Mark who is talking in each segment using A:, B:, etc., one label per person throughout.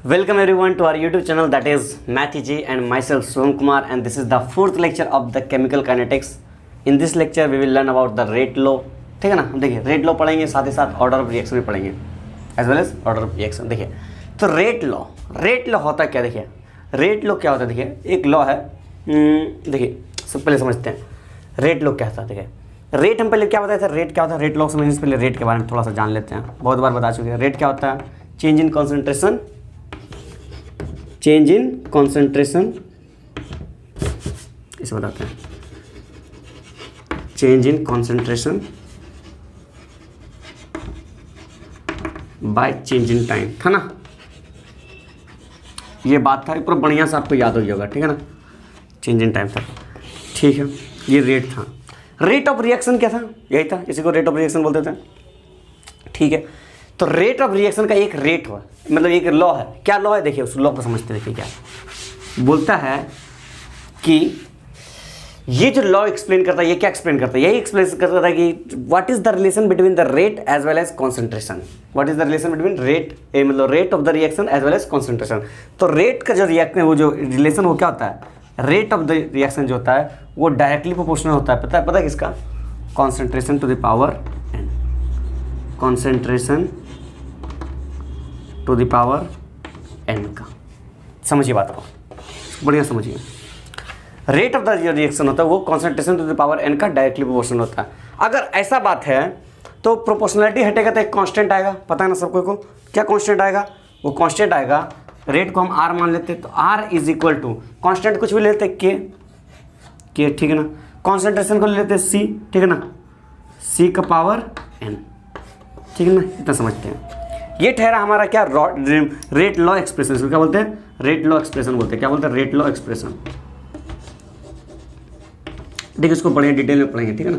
A: Welcome everyone to our YouTube channel, that is Math Easy, and myself Soham Kumar, and this is the fourth lecture of the chemical kinetics. In this lecture we will learn about the rate law. ठीक है ना, हम देखिए rate law पढ़ेंगे, साथ ही साथ order of reaction भी पढ़ेंगे as well as order of reaction. देखिए तो रेट लॉ होता क्या, देखिए रेट लॉ क्या होता है. देखिए एक लॉ है, देखिए सब पहले समझते हैं रेट लॉ क्या होता है. देखिए रेट हम पहले क्या बताया था, रेट क्या होता है. रेट लॉ समझने से पहले रेट के बारे में थोड़ा सा जान लेते हैं. बहुत बार बता चुके हैं. रेट क्या होता है, change in concentration, change in concentration इसे बताते हैं, change in concentration by change in time, था ना. ये बात था, पूरा बढ़िया से आपको याद हो गया होगा. ठीक है ना, चेंज इन टाइम था. ठीक है, ये रेट था. रेट ऑफ रिएक्शन क्या था, यही था, इसी को रेट ऑफ रिएक्शन बोलते थे. ठीक है, तो रेट ऑफ रिएक्शन का एक रेट हुआ, मतलब एक लॉ है. क्या लॉ है, देखिए उस लॉ को समझते. देखिए क्या बोलता है कि ये जो लॉ एक्सप्लेन करता है, ये क्या एक्सप्लेन करता है, यही एक्सप्लेन करता है कि what is the relation between the rate as well as concentration. What is the relation between rate, मतलब rate of the reaction as well as concentration. तो रेट का जो रिएक्शन, वो जो रिलेशन वो क्या होता है, रेट ऑफ द रिएक्शन जो होता है वो डायरेक्टली प्रोपोर्शनल होता है. पता है किसका, concentration to the power n, concentration to the power n का. समझिए बात को, बढ़िया समझिए. रेट ऑफ द रिएक्शन होता है वो concentration to the power n का डायरेक्टली प्रोपोर्शनल होता है. अगर ऐसा बात है तो प्रोपोर्शनलिटी हटेगा तो एक कांस्टेंट आएगा. पता है ना सबको को, क्या कांस्टेंट आएगा, वो कांस्टेंट आएगा. रेट को हम आर मान लेते हैं, तो R is equal to constant कुछ भी लेते हैं के, ठीक है ना. कॉन्सेंट्रेशन को ले लेते हैं सी, ठीक है ना, सी का पावर एन. ठीक है ना, इतना समझते हैं. ये ठहरा हमारा क्या, रेट लॉ एक्सप्रेशन. क्या बोलते हैं, रेट लॉ एक्सप्रेशन बोलते हैं. क्या बोलते हैं, रेट लॉ एक्सप्रेशन. देखिए इसको बढ़िया डिटेल में पढ़ेंगे. ठीक है ना,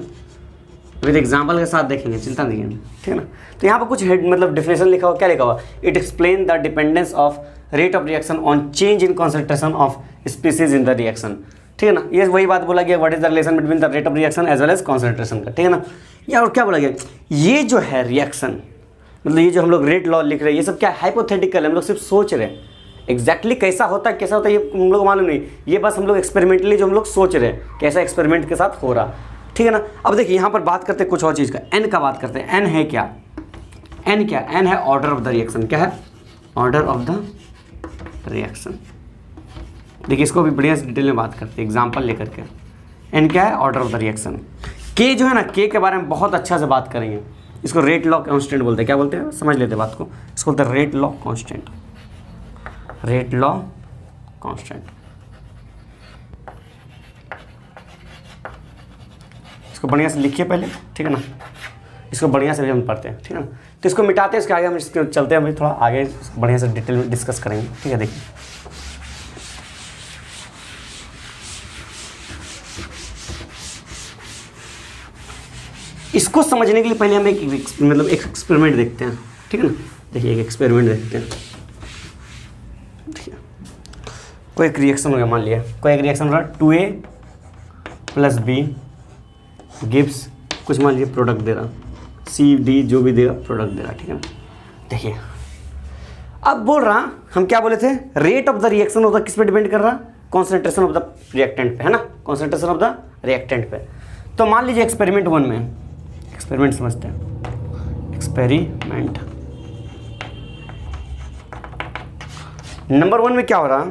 A: विद एग्जांपल के साथ देखेंगे, चिंता नहीं है. ठीक है ना. तो यहाँ पर कुछ मतलब डेफिनेशन लिखा हुआ, क्या लिखा हुआ, it explain the dependence of rate of reaction on change in concentration of species in the reaction. ठीक है ना, ये वही बात बोला गया, what is the relation between the rate of reaction as well as concentration का. ठीक है ना. या और क्या बोला गया, ये जो है रिएक्शन, मतलब ये जो हम लोग रेट लॉ लिख रहे हैं, ये सब क्या हाइपोथेटिकल है, हम लोग सिर्फ सोच रहे हैं. एग्जैक्टली कैसा होता है, कैसा होता है, ये हम लोग मालूम नहीं. ये बस हम लोग एक्सपेरिमेंटली जो हम लोग सोच रहे हैं कैसा एक्सपेरिमेंट के साथ हो रहा. ठीक है ना. अब देखिए यहाँ पर बात करते हैं कुछ और चीज़ का, एन का बात करते हैं. एन है क्या, एन क्या, एन है ऑर्डर ऑफ द रिएक्शन. क्या है, ऑर्डर ऑफ द रिएक्शन. देखिए इसको भी बढ़िया से डिटेल में बात करते हैं एग्जाम्पल लेकर के. एन क्या है, ऑर्डर ऑफ द रिएक्शन. के जो है ना, के के बारे में बहुत अच्छा से बात करेंगे. इसको रेट लॉ कांस्टेंट बोलते हैं. क्या बोलते हैं, समझ लेते हैं बात को. इसको बोलते हैं rate law constant, rate law constant. इसको बढ़िया से लिखिए पहले. ठीक है ना, इसको बढ़िया से भी हम पढ़ते हैं. ठीक है ना. तो इसको मिटाते हैं, इसके आगे हम इसको चलते हैं, अभी थोड़ा आगे बढ़िया से डिटेल में डिस्कस करेंगे. ठीक है, देखिए इसको समझने के लिए पहले हम एक एक्सपेरिमेंट देखते हैं. ठीक है ना. देखिए एक एक्सपेरिमेंट देखते हैं. ठीक है, कोई एक रिएक्शन हो गया, मान लिया कोई एक रिएक्शन हो रहा है, 2A प्लस बी गिव्स कुछ, मान लीजिए प्रोडक्ट दे रहा, CD जो भी देगा प्रोडक्ट दे रहा. ठीक है ना. देखिए अब बोल रहा, हम क्या बोले थे, रेट ऑफ द रिएक्शन होता किस पे डिपेंड कर रहा, कॉन्सेंट्रेशन ऑफ द रिएक्टेंट पे, है ना, कॉन्सेंट्रेशन ऑफ द रिएक्टेंट पे. तो मान लीजिए एक्सपेरिमेंट 1 में, एक्सपेरिमेंट समझते हैं, एक्सपेरिमेंट नंबर 1 में क्या हो रहा,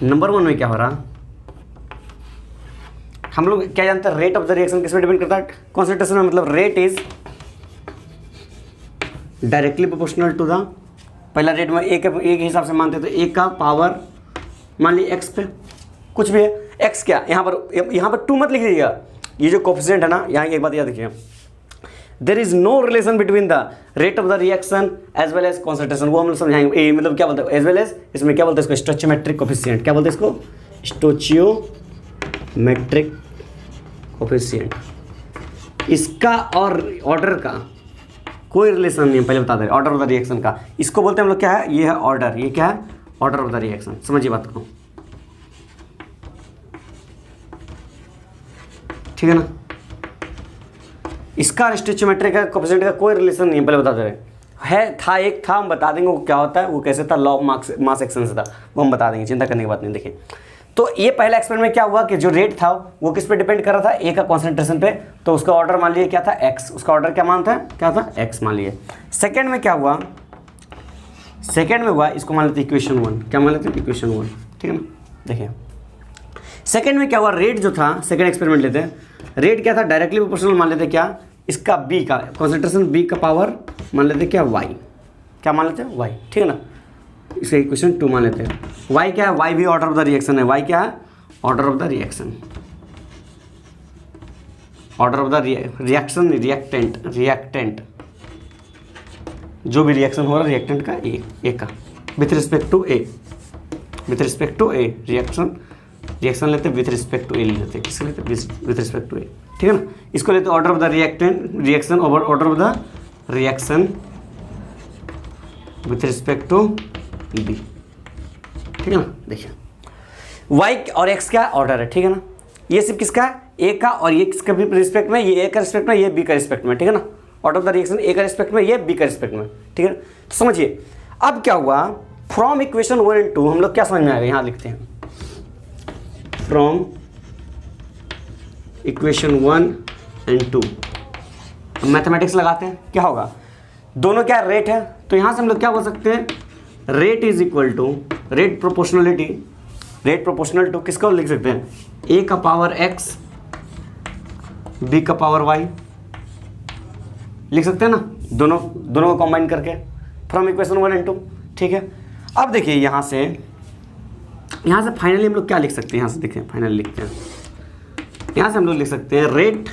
A: नंबर 1 में क्या हो रहा, हम लोग क्या जानते हैं, रेट ऑफ द रिएक्शन किस पे डिपेंड करता है, कॉन्सेंट्रेशन में. मतलब rate is directly proportional to the, पहला रेट में एक हिसाब से मानते हैं, तो एक का पावर मान लीजिए एक्स पे, कुछ भी है एक्स. क्या यहाँ पर 2 मत लिख दीजिएगा, ये जो कोफिशिएंट है ना, यहाँ की एक बात याद रखिए, there is no relation between the rate of the reaction as well as concentration. वो हम लोग समझाएंगे. मतलब क्या बोलते हैं, एज वेल एज, इसमें क्या बोलते हैं, इसको स्टोचियोमेट्रिक कोफिशिएंट. क्या बोलते हैं इसको, स्टोचियोमेट्रिक कोफिशिएंट. इसका और ऑर्डर का कोई रिलेशन नहीं है, पहले बता दें. ऑर्डर ऑफ द रिएक्शन का इसको बोलते हैं हम लोग, क्या है, ये है ऑर्डर. ये क्या है, ऑर्डर ऑफ द रिएक्शन. समझिए बात को. ठीक है ना. इसका स्टोचियोमेट्रिक का कोफिशिएंट का कोई रिलेशन नहीं है, पहले बता दे रहे. था एक था, हम बता देंगे वो क्या होता है, वो कैसे था, लॉ ऑफ मास एक्शन से था, वो हम बता देंगे, चिंता करने की बात नहीं। देखिए तो ये पहला एक्सपेरिमेंट में क्या हुआ कि जो रेट था वो किस पे डिपेंड कर रहा था, ए का कॉन्सेंट्रेशन पे, तो उसका ऑर्डर मान लिए क्या था एक्स, उसका ऑर्डर क्या मान था, क्या था एक्स मान लिए। सेकेंड में क्या हुआ, सेकेंड में हुआ, इसको मान लेते इक्वेशन 1, क्या मान लेते इक्वेशन 1, ठीक है ना। देखिए सेकेंड में क्या हुआ, रेट जो था, सेकेंड एक्सपेरिमेंट लेते हैं, रेट क्या था डायरेक्टली प्रोपोर्शनल मान लेते क्या, इसका बी का कॉन्सेंट्रेशन, बी का पावर मान लेते क्या वाई, क्या मान लेते हैं वाई, ठीक है ना। इसका इक्वेशन 2 मान लेते हैं। वाई क्या है, वाई भी ऑर्डर ऑफ द रिएक्शन है, वाई क्या है order of the reaction, order of the reaction, reactant जो भी रिएक्शन हो रहा है रिएक्टेंट का ए का with respect to A, with respect to a reaction लेते विथ रिस्पेक्ट टू ए लेते, किसके लेते विथ रिस्पेक्ट टू ए, ठीक है ना। इसको लेते order of the reaction over order of the reaction with respect to B, ठीक है ना। देखिए वाई और एक्स का ऑर्डर है, ठीक है ना, ये सिर्फ किसका है ए का, और ये किसका भी रिस्पेक्ट में, ये ए का रिस्पेक्ट में, ये बी का रिस्पेक्ट में, ठीक है ना। ऑर्डर ऑफ द रिएक्शन ए का रिस्पेक्ट में, ये बी का रिस्पेक्ट में, ठीक है। तो समझिए अब क्या हुआ, फ्रॉम इक्वेशन 1 and 2 हम लोग क्या समझ में आएगा, यहाँ लिखते हैं फ्रॉम इक्वेशन 1 and 2, मैथमेटिक्स लगाते हैं, क्या होगा, दोनों क्या रेट है, तो यहाँ से हम लोग क्या बोल सकते हैं, rate is equal to rate proportionality, rate proportional to किसको लिख सकते हैं, ए का पावर एक्स बी का पावर वाई, लिख सकते हैं ना, दोनों को कंबाइन करके फ्रॉम इक्वेशन 1 and 2, ठीक है। अब देखिए यहाँ से फाइनली हम लोग क्या लिख सकते हैं, यहाँ से देखिए फाइनली लिखते हैं, यहाँ से हम लोग लिख सकते हैं रेट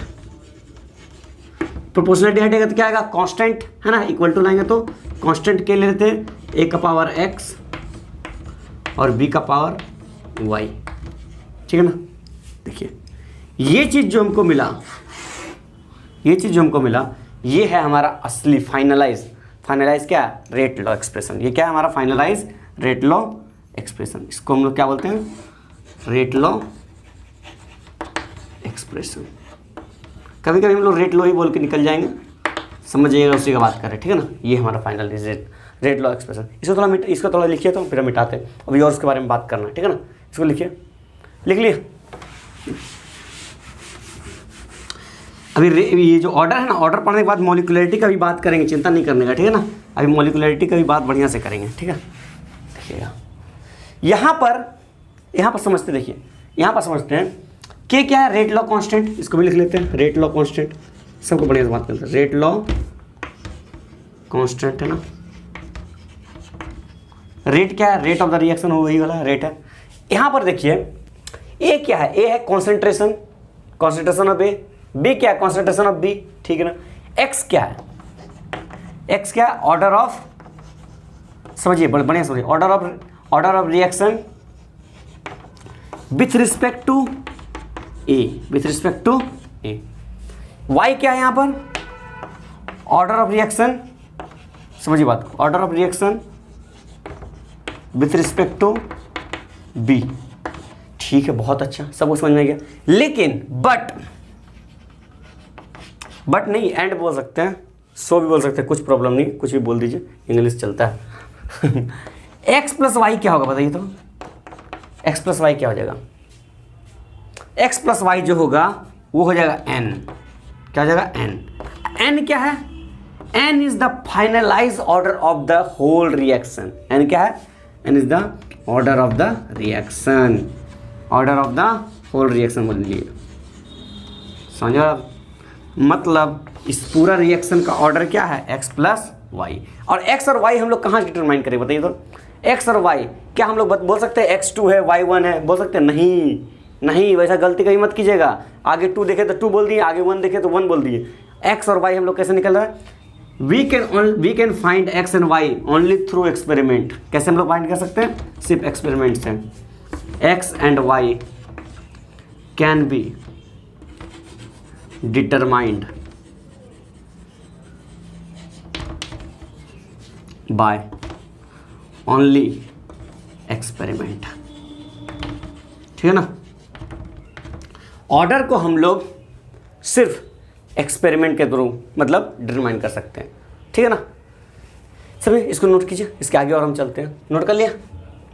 A: प्रोपोर्शनलिटी हटेगा तो क्या आएगा कांस्टेंट, है ना, इक्वल टू लाएंगे तो कांस्टेंट के ले लेते हैं, ए का पावर एक्स और बी का पावर वाई, ठीक है ना। देखिए ये चीज़ जो हमको मिला, ये है हमारा असली फाइनलाइज क्या रेट लॉ एक्सप्रेशन, ये क्या है हमारा फाइनलाइज रेट लॉ एक्सप्रेशन, इसको हम लोग क्या बोलते हैं रेट लॉ एक्सप्रेशन। कभी कभी हम लोग रेट लॉ ही बोल के निकल जाएंगे, समझिएगा उसी का बात करें, ठीक है ना। ये हमारा फाइनल रेट लॉ एक्सप्रेशन, इसको थोड़ा लिखिए तो फिर हम मिटाते हैं, अभी और उसके बारे में बात करना है, ठीक है ना। इसको लिखिए, लिख लिए। अभी ये जो ऑर्डर है ना, ऑर्डर पढ़ने के बाद मॉलिक्युलरिटी का भी बात करेंगे, चिंता नहीं करने का, ठीक है ना। अभी मॉलिक्युलरिटी का भी बात बढ़िया से करेंगे, ठीक है। देखिएगा यहाँ पर समझते, देखिए यहाँ पर समझते हैं कि क्या है रेट लॉ कांस्टेंट, इसको भी लिख लेते हैं रेट लॉ कांस्टेंट, सबको बढ़िया से बात करते हैं, रेट लॉ कांस्टेंट है ना। रेट क्या है, रेट ऑफ द रिएक्शन हो, वही वाला रेट है। यहाँ पर देखिए ए क्या है, ए है कॉन्सेंट्रेशन ऑफ ए, बी क्या है कॉन्सेंट्रेशन ऑफ बी, ठीक है ना। एक्स क्या है, एक्स क्या है ऑर्डर ऑफ, समझिए बढ़िया समझिए, order of reaction with respect to A, Y क्या है यहाँ पर ऑर्डर ऑफ रिएक्शन, समझिए बात को, order of reaction with respect to B, ठीक है, बहुत अच्छा, सबको समझ में आ गया। लेकिन बट नहीं, एंड बोल सकते हैं, सो भी बोल सकते हैं, कुछ प्रॉब्लम नहीं, कुछ भी बोल दीजिए, इंग्लिश चलता है। एक्स प्लस वाई क्या होगा बताइए तो, एक्स प्लस वाई क्या हो जाएगा, एक्स प्लस वाई जो होगा वो हो जाएगा एन, क्या हो जाएगा एन क्या है, N is the finalise order of the whole reaction, N क्या है, N is the order of the reaction, order of the whole reaction बोल लीजिए, समझो। मतलब इस पूरा रिएक्शन का ऑर्डर क्या है एक्स प्लस वाई, और एक्स और वाई हम लोग कहाँ डिटरमाइन करें बताइए तो, एक्स और वाई क्या हम लोग बोल सकते हैं x2 है y1 है, बोल सकते हैं नहीं, वैसा गलती कहीं मत कीजिएगा, आगे 2 देखे तो 2 बोल दिए, आगे 1 देखे तो 1 बोल दिए। x और y हम लोग कैसे निकल रहा है, we can find x and y only through experiment, कैसे हम लोग फाइंड कर सकते हैं, सिर्फ एक्सपेरिमेंट से। x and y can be determined by only experiment, ठीक है ना। ऑर्डर को हम लोग सिर्फ एक्सपेरिमेंट के थ्रू मतलब डिटरमाइन कर सकते हैं, ठीक है ना। सभी इसको नोट कीजिए, इसके आगे और हम चलते हैं। नोट कर लिया,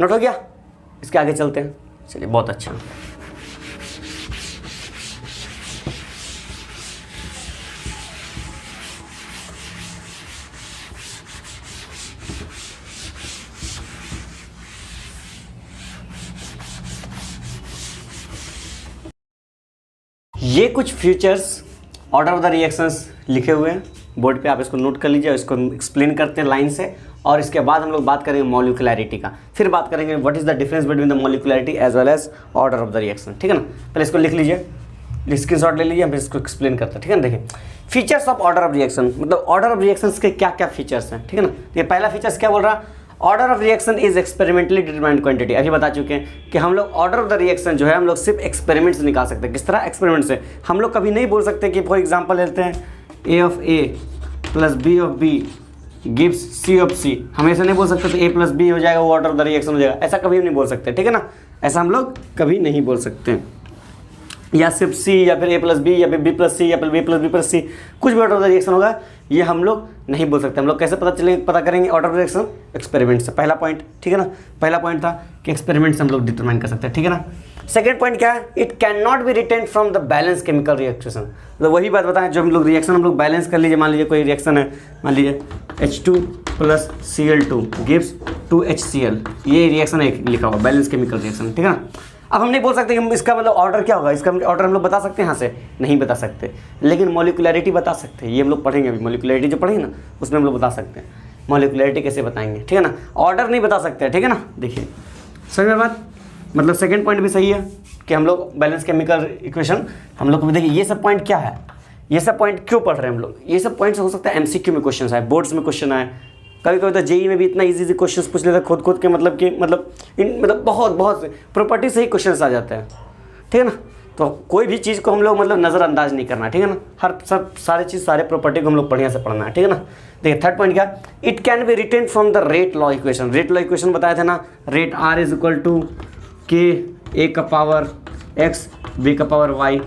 A: नोट हो गया, इसके आगे चलते हैं। चलिए बहुत अच्छा। ये कुछ features order of the reactions लिखे हुए हैं बोर्ड पे, आप इसको नोट कर लीजिए। इसको एक्सप्लेन करते हैं लाइन से, और इसके बाद हम लोग बात करेंगे मॉलिक्युलैरिटी का, फिर बात करेंगे what is the difference between the molecularity as well as order of the reaction, ठीक है ना। पहले इसको लिख लीजिए, स्क्रीनशॉट ले लीजिए, हम इसको एक्सप्लेन करते हैं, ठीक है ना। देखिए features of order of reaction, मतलब ऑर्डर ऑफ रिएक्शंस के क्या क्या फीचर्स हैं, ठीक है ना। ये पहला फीचर्स क्या बोल रहा है, order of reaction is experimentally determined quantity. अभी बता चुके हैं कि हम लोग ऑर्डर ऑफ द रिएक्शन जो है हम लोग सिर्फ एक्सपेरिमेंट से निकाल सकते हैं। किस तरह एक्सपेरिमेंट से, हम लोग कभी नहीं बोल सकते कि फॉर एग्जांपल लेते हैं A of A plus B of B gives C of C, हम ऐसा नहीं बोल सकते तो ए प्लस बी हो जाएगा वो ऑर्डर ऑफ द रिएक्शन हो जाएगा, ऐसा कभी नहीं बोल सकते, ठीक है ना। ऐसा हम लोग कभी नहीं बोल सकते, या सिर्फ सी या फिर ए प्लस बी या फिर बी प्लस सी या फिर बी प्लस सी, कुछ भी ऑर्डर ऑफ द रिएक्शन होगा ये हम लोग नहीं बोल सकते। हम लोग कैसे पता करेंगे order of the reaction, experiment से। पहला पॉइंट, ठीक है ना, पहला पॉइंट था कि एक्सपेरिमेंट से हम लोग डिटरमाइन कर सकते हैं, ठीक है ना। सेकंड पॉइंट क्या है, it can not be written from the balance chemical reaction. तो वही बात बताएं, जो हम लोग रिएक्शन हम लोग बैलेंस कर लीजिए, मान लीजिए कोई रिएक्शन है, मान लीजिए H2 plus Cl2 gives 2HCl, ये रिएक्शन है लिखा हुआ बैलेंस केमिकल रिएक्शन, ठीक है ना। अब हम नहीं बोल सकते कि इसका मतलब ऑर्डर क्या होगा, इसका ऑर्डर हम लोग बता सकते हैं यहाँ से, नहीं बता सकते, लेकिन मॉलिक्युलैरिटी बता सकते हैं। ये हम लोग पढ़ेंगे अभी, मॉलिक्युलैरिटी जो पढ़ेंगे ना उसमें हम लोग बता सकते हैं मॉलिक्युलैरिटी कैसे बताएंगे, ठीक है ना। ऑर्डर नहीं बता सकते, ठीक है ना। देखिए सही बात, मतलब सेकंड पॉइंट भी सही है कि हम लोग बैलेंस केमिकल इक्वेशन हम लोग को, देखिए ये सब पॉइंट क्या है, ये सब पॉइंट क्यों पढ़ रहे हैं हम लोग, ये सब पॉइंट्स हो सकता है MCQ में क्वेश्चन आए, बोर्ड्स में क्वेश्चन आए, कभी कभी तो जेई में भी इतना इजी क्वेश्चन पूछ लेते हैं खुद के, मतलब कि मतलब बहुत प्रॉपर्टी से ही क्वेश्चन आ जाते हैं, ठीक है ना। तो कोई भी चीज़ को हम लोग मतलब नज़रअंदाज नहीं करना, ठीक है ना। हर सब सारे चीज़ सारे प्रॉपर्टी को हम लोग बढ़िया से पढ़ना है, ठीक है ना। देखिए थर्ड पॉइंट क्या, it can be written from the rate law equation. Rate law equation बताया था ना, rate R is equal to K A का पावर एक्स बी का पावर वाई,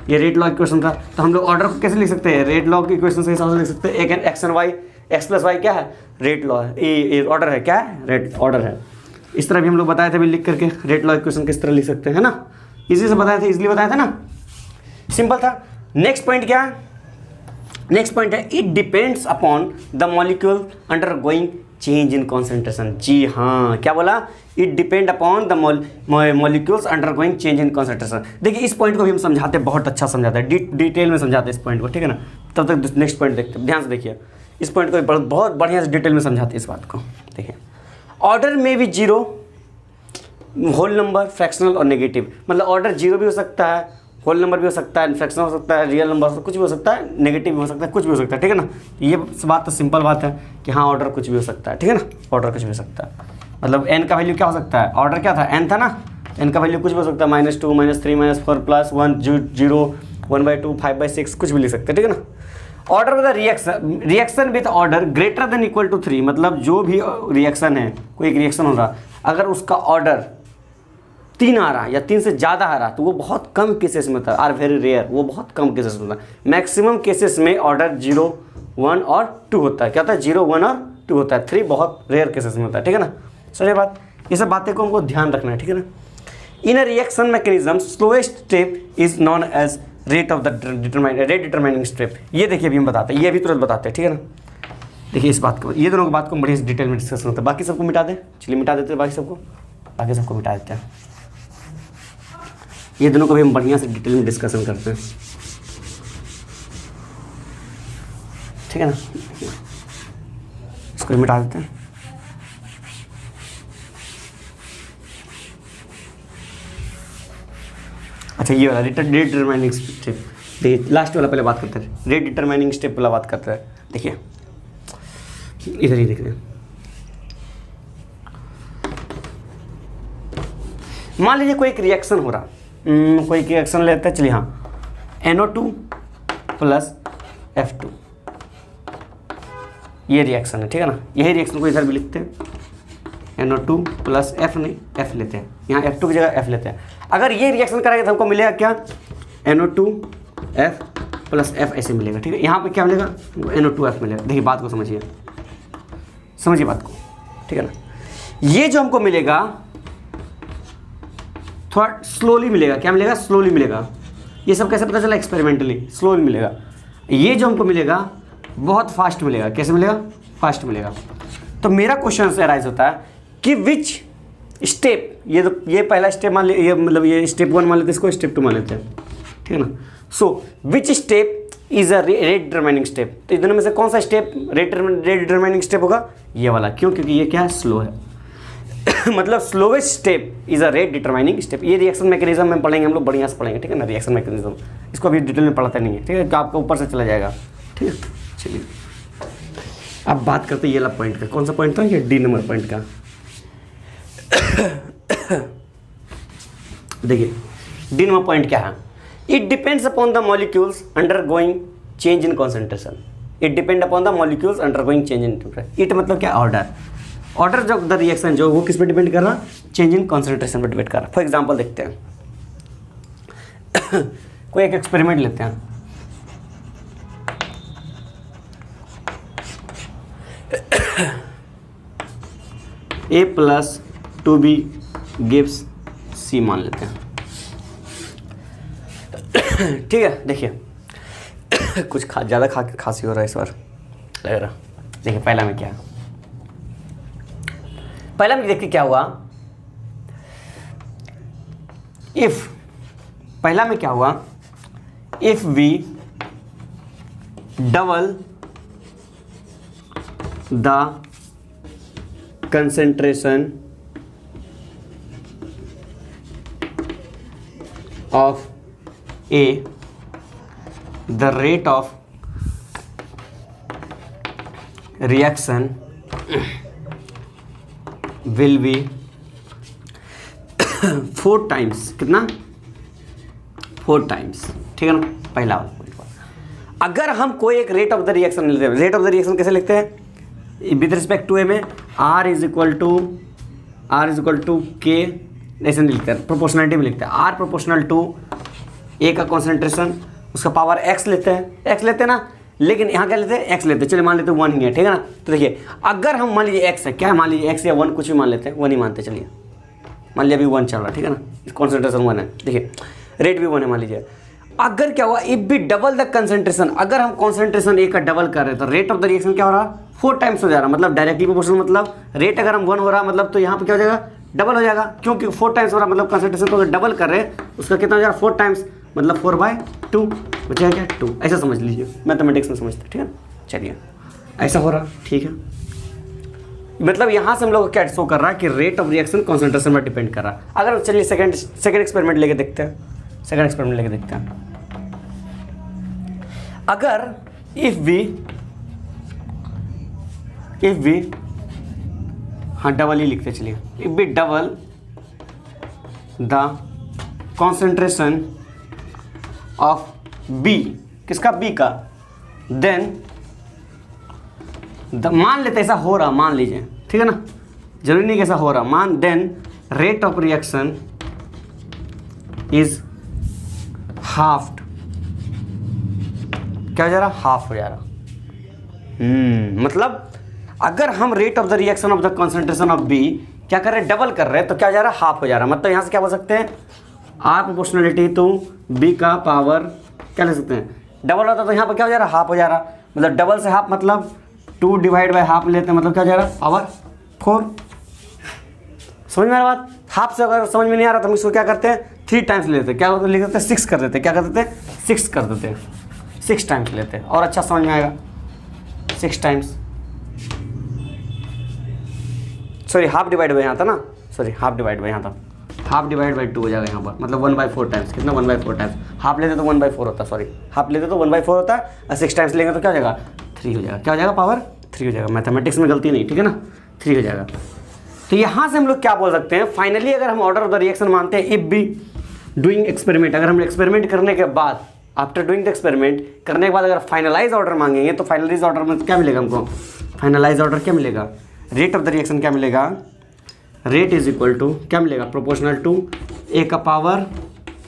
A: ये रेट लॉ इक्वेशन था। तो हम लोग ऑर्डर को कैसे लिख सकते हैं, रेट लॉ की इक्वेशन के हिसाब से लिख सकते हैं। एक X and Y, X plus Y क्या है, रेट लॉ है, ये ऑर्डर है, क्या है, रेट ऑर्डर है। इस तरह भी हम लोग बताए थे अभी लिख करके, रेट लॉ इक्वेशन किस तरह लिख सकते हैं, है ना। इजी से बताए थे, इजीली बताया था ना, सिंपल था। नेक्स्ट पॉइंट क्या है, नेक्स्ट पॉइंट है it depends upon the molecule undergoing change in concentration. जी हाँ, क्या बोला, it depend upon the molecules undergoing change in concentration. देखिए इस पॉइंट को भी हम समझाते हैं, बहुत अच्छा समझाते हैं, डिटेल में समझाते हैं इस पॉइंट को, ठीक है ना। तब तक नेक्स्ट पॉइंट देखते हैं, ध्यान से देखिए, इस पॉइंट को भी बहुत बढ़िया से डिटेल में समझाते हैं इस बात को। देखिए ऑर्डर में भी जीरो, होल नंबर, फ्रैक्शनल और नेगेटिव, मतलब ऑर्डर जीरो भी हो सकता है, होल नंबर भी हो सकता है, फ्रैक्शनल हो सकता है, रियल नंबर कुछ भी हो सकता है, नेगेटिव भी हो सकता है, कुछ भी हो सकता है, ठीक है ना। ये बात तो सिंपल बात है कि हाँ ऑर्डर कुछ भी हो सकता है, ठीक है ना, ऑर्डर कुछ भी हो सकता है। मतलब n का वैल्यू क्या हो सकता है, ऑर्डर क्या था, n था ना, n का वैल्यू कुछ भी हो सकता है, -2 -3 -4 +1 0 1/2 5/6 कुछ भी लिख सकते हैं, ठीक है ना। Order of the reaction with order greater than equal to 3, मतलब जो भी रिएक्शन है, कोई एक रिएक्शन हो रहा, अगर उसका ऑर्डर 3 आ रहा या 3 से ज़्यादा आ रहा तो वो बहुत कम केसेस में था, आर वेरी रेयर, वो बहुत कम केसेस में था। मैक्सिमम केसेस में ऑर्डर 0 1 और 2 होता है, क्या होता है, 0 1 और 2 होता है, 3 बहुत रेयर केसेस में होता है, ठीक है ना। सही बात, ये सब बातें को हमको ध्यान रखना है, ठीक है ना। In a reaction mechanism slowest step is known as rate of the determining step. ये देखिए अभी हम बताते हैं, ये भी तुरंत बताते हैं, ठीक है ना। देखिए इस बात को, ये दोनों की बात को बढ़िया डिटेल में डिस्कस करते हैं। बाकी सबको मिटा दें, चलिए मिटा देते हैं, बाकी सबको मिटा देते हैं। ये दोनों को भी हम बढ़िया से डिटेल में डिस्कशन करते हैं, ठीक है ना। इसको मिटा देते हैं। अच्छा ये वाला रेट डिटरमाइनिंग स्टेप, देखिए लास्ट वाला पहले बात करते हैं, रेट डिटरमाइनिंग स्टेप वाला बात करते हैं। देखिए इधर ही देख रहे हैं, मान लीजिए कोई एक रिएक्शन हो रहा, कोई एक रिएक्शन लेते हैं, चलिए हाँ, NO2 प्लस F2, ये रिएक्शन है, ठीक है ना। यही रिएक्शन को इधर भी लिखते हैं, NO2 प्लस F नहीं, F लेते हैं, यहाँ F2 की जगह F लेते हैं। अगर ये रिएक्शन करेंगे तो हमको मिलेगा क्या, NO2 F प्लस F ऐसे मिलेगा, ठीक है। यहाँ पे क्या मिलेगा, NO2 F मिलेगा। देखिए बात को समझिए, समझिए बात को, ठीक है ना। ये जो हमको मिलेगा थोड़ा स्लोली मिलेगा, क्या मिलेगा, स्लोली मिलेगा। ये सब कैसे पता चला, एक्सपेरिमेंटली स्लोली मिलेगा। ये जो हमको मिलेगा बहुत फास्ट मिलेगा, कैसे मिलेगा, फास्ट मिलेगा। तो मेरा क्वेश्चन से अराइज होता है कि विच स्टेप, ये पहला स्टेप मान ले, ये मतलब ये स्टेप 1 मान लेते हैं, इसको स्टेप 2 मान लेते हैं, ठीक है ना। So which step is a rate determining step, तो दोनों में से कौन सा स्टेप रेट डिटरमाइनिंग स्टेप होगा, ये वाला। क्यों, क्योंकि ये क्या है, स्लो है। मतलब slowest step is a rate determining step. ये रिएक्शन मैकेनिज्म में पढ़ेंगे हम लोग, बढ़िया से पढ़ेंगे, ठीक है ना। रिएक्शन मैकेनिज्म इसको अभी डिटेल में पढ़ाते नहीं है, ठीक है, तो आपको ऊपर से चला जाएगा, ठीक है। चलिए अब बात करते हैं ये वाला पॉइंट का। कौन सा पॉइंट था, ये डी नंबर पॉइंट का। देखिए डी नंबर पॉइंट क्या है, it depends upon the molecules undergoing change in concentration. It depend upon the molecules undergoing change in temperature. It मतलब क्या, ऑर्डर। ऑर्डर जो द रिएक्शन जो वो किस पे डिपेंड कर रहा, चेंज इन कॉन्सेंट्रेशन पर डिपेंड कर रहा। फॉर एग्जांपल देखते हैं कोई एक एक्सपेरिमेंट लेते हैं। A+2B गिव्स C मान लेते हैं, ठीक है। देखिए कुछ ज़्यादा खांसी हो रहा है इस बार लग रहा। देखिए पहला में क्या है, पहला में देखिए क्या हुआ, इफ पहला में क्या हुआ, if we double the concentration of A, the rate of reaction will be 4 times, कितना, 4 times, ठीक है ना। पहला अगर हम कोई एक रेट ऑफ द रिएक्शन लेते हैं, रेट ऑफ द रिएक्शन कैसे लिखते हैं, विद रिस्पेक्ट टू ए में R इज इक्वल टू के, ऐसे नहीं लिखते हैं, प्रोपोर्शनलिटी में लिखते हैं। R प्रोपोर्शनल टू ए का कॉन्सेंट्रेशन, उसका पावर x लेते हैं ना, लेकिन यहाँ क्या लेते हैं, x लेते हैं। चलिए मान लेते हैं 1 ही है, ठीक है ना। तो देखिए अगर हम मान लीजिए x है, क्या है, मान लीजिए x या 1 कुछ भी मान लेते हैं, 1 ही मानते हैं। चलिए मान लीजिए अभी 1 चल रहा है, ठीक है ना, कॉन्सेंट्रेशन 1 है। देखिए रेट भी 1 है मान लीजिए। अगर क्या हुआ, इफ भी डबल द कंसंट्रेशन, अगर हम कॉन्सेंट्रेशन ए का डबल कर रहे हैं तो रेट ऑफ द रिएक्शन क्या हो रहा, 4 टाइम्स हो जा रहा। मतलब डायरेक्टली प्रोपोर्शनल, मतलब रेट अगर हम 1 हो रहा मतलब तो यहाँ पे क्या हो जाएगा, डबल हो जाएगा। क्योंकि 4 टाइम्स हो रहा मतलब कंसंट्रेशन को अगर डबल कर रहे हैं उसका कितना हो जाएगा, 4 टाइम्स, मतलब 4/2 बचेगा क्या, 2। ऐसा समझ लीजिए, मैथमेटिक्स में समझते, ठीक है। चलिए ऐसा हो रहा, ठीक है। मतलब यहाँ से हम लोग क्या शो कर रहा है कि रेट ऑफ रिएक्शन कॉन्सेंट्रेशन पर डिपेंड कर रहा है। अगर चलिए सेकंड एक्सपेरिमेंट लेके देखते हैं, अगर इफ वी हाँ डबल ही लिखते चलिए, if we double the concentration of B, किसका, बी का, देन मान लेते ऐसा हो रहा, मान लीजिए, ठीक है ना, जरूरी नहीं कैसा हो रहा, then rate of reaction is halved, क्या हो जा रहा, हाफ हो जा रहा। मतलब अगर हम rate of the reaction of the concentration of B क्या कर रहे हैं, डबल कर रहे हैं, तो क्या हो जा रहा है, हाफ हो जा रहा है। मतलब यहाँ से क्या बोल सकते हैं, आर प्रोपोर्शनलिटी टू बी का पावर क्या ले सकते हैं, डबल होता तो यहाँ पर क्या हो जा रहा है, हाफ हो जा रहा। मतलब डबल से हाफ मतलब 2 डिवाइड बाई हाफ लेते हैं, मतलब क्या हो जा रहा है, पावर 4। समझ में आ रहा बात। हाफ से अगर समझ में नहीं आ रहा तो हम इसको क्या करते हैं, 3 टाइम्स लेते हैं, क्या लिख देते हैं, 6 कर देते हैं, क्या कर देते हैं, 6 कर देते हैं, 6 टाइम्स लेते हैं और अच्छा समझ में आएगा। 6 times, sorry half divide by यहाँ था ना, सॉरी हाफ डिवाइड बाई यहाँ था, हाफ डिवाइड बाई 2 हो जाएगा यहाँ पर, मतलब 1/4 टाइम्स, कितना 1/4 टाइम्स। हाफ लेते तो 1/4 होता, सॉरी हाफ लेते तो 1/4 होता है, और 6 टाइम्स लेंगे तो क्या हो जाएगा, 3 हो जाएगा, क्या हो जाएगा, पावर 3 हो जाएगा। मैथमेटिक्स में गलती नहीं, ठीक है ना, 3 हो जाएगा। तो यहाँ से हम लोग क्या बोल सकते हैं, फाइनली अगर हम ऑर्डर ऑफ द रिएक्शन मानते हैं, इफ बी डूइंग एक्सपेरिमेंट, अगर हम एक्सपेरिमेंट करने के बाद, आफ्टर डूइंग द एक्सपेरिमेंट करने के बाद अगर फाइनलाइज ऑर्डर मांगेंगे तो फाइनलाइज ऑर्डर में क्या मिलेगा हमको, फाइनलाइज ऑर्डर क्या मिलेगा, रेट ऑफ द रिएक्शन क्या मिलेगा, रेट इज इक्वल टू क्या मिलेगा, प्रोपोर्शनल टू ए का पावर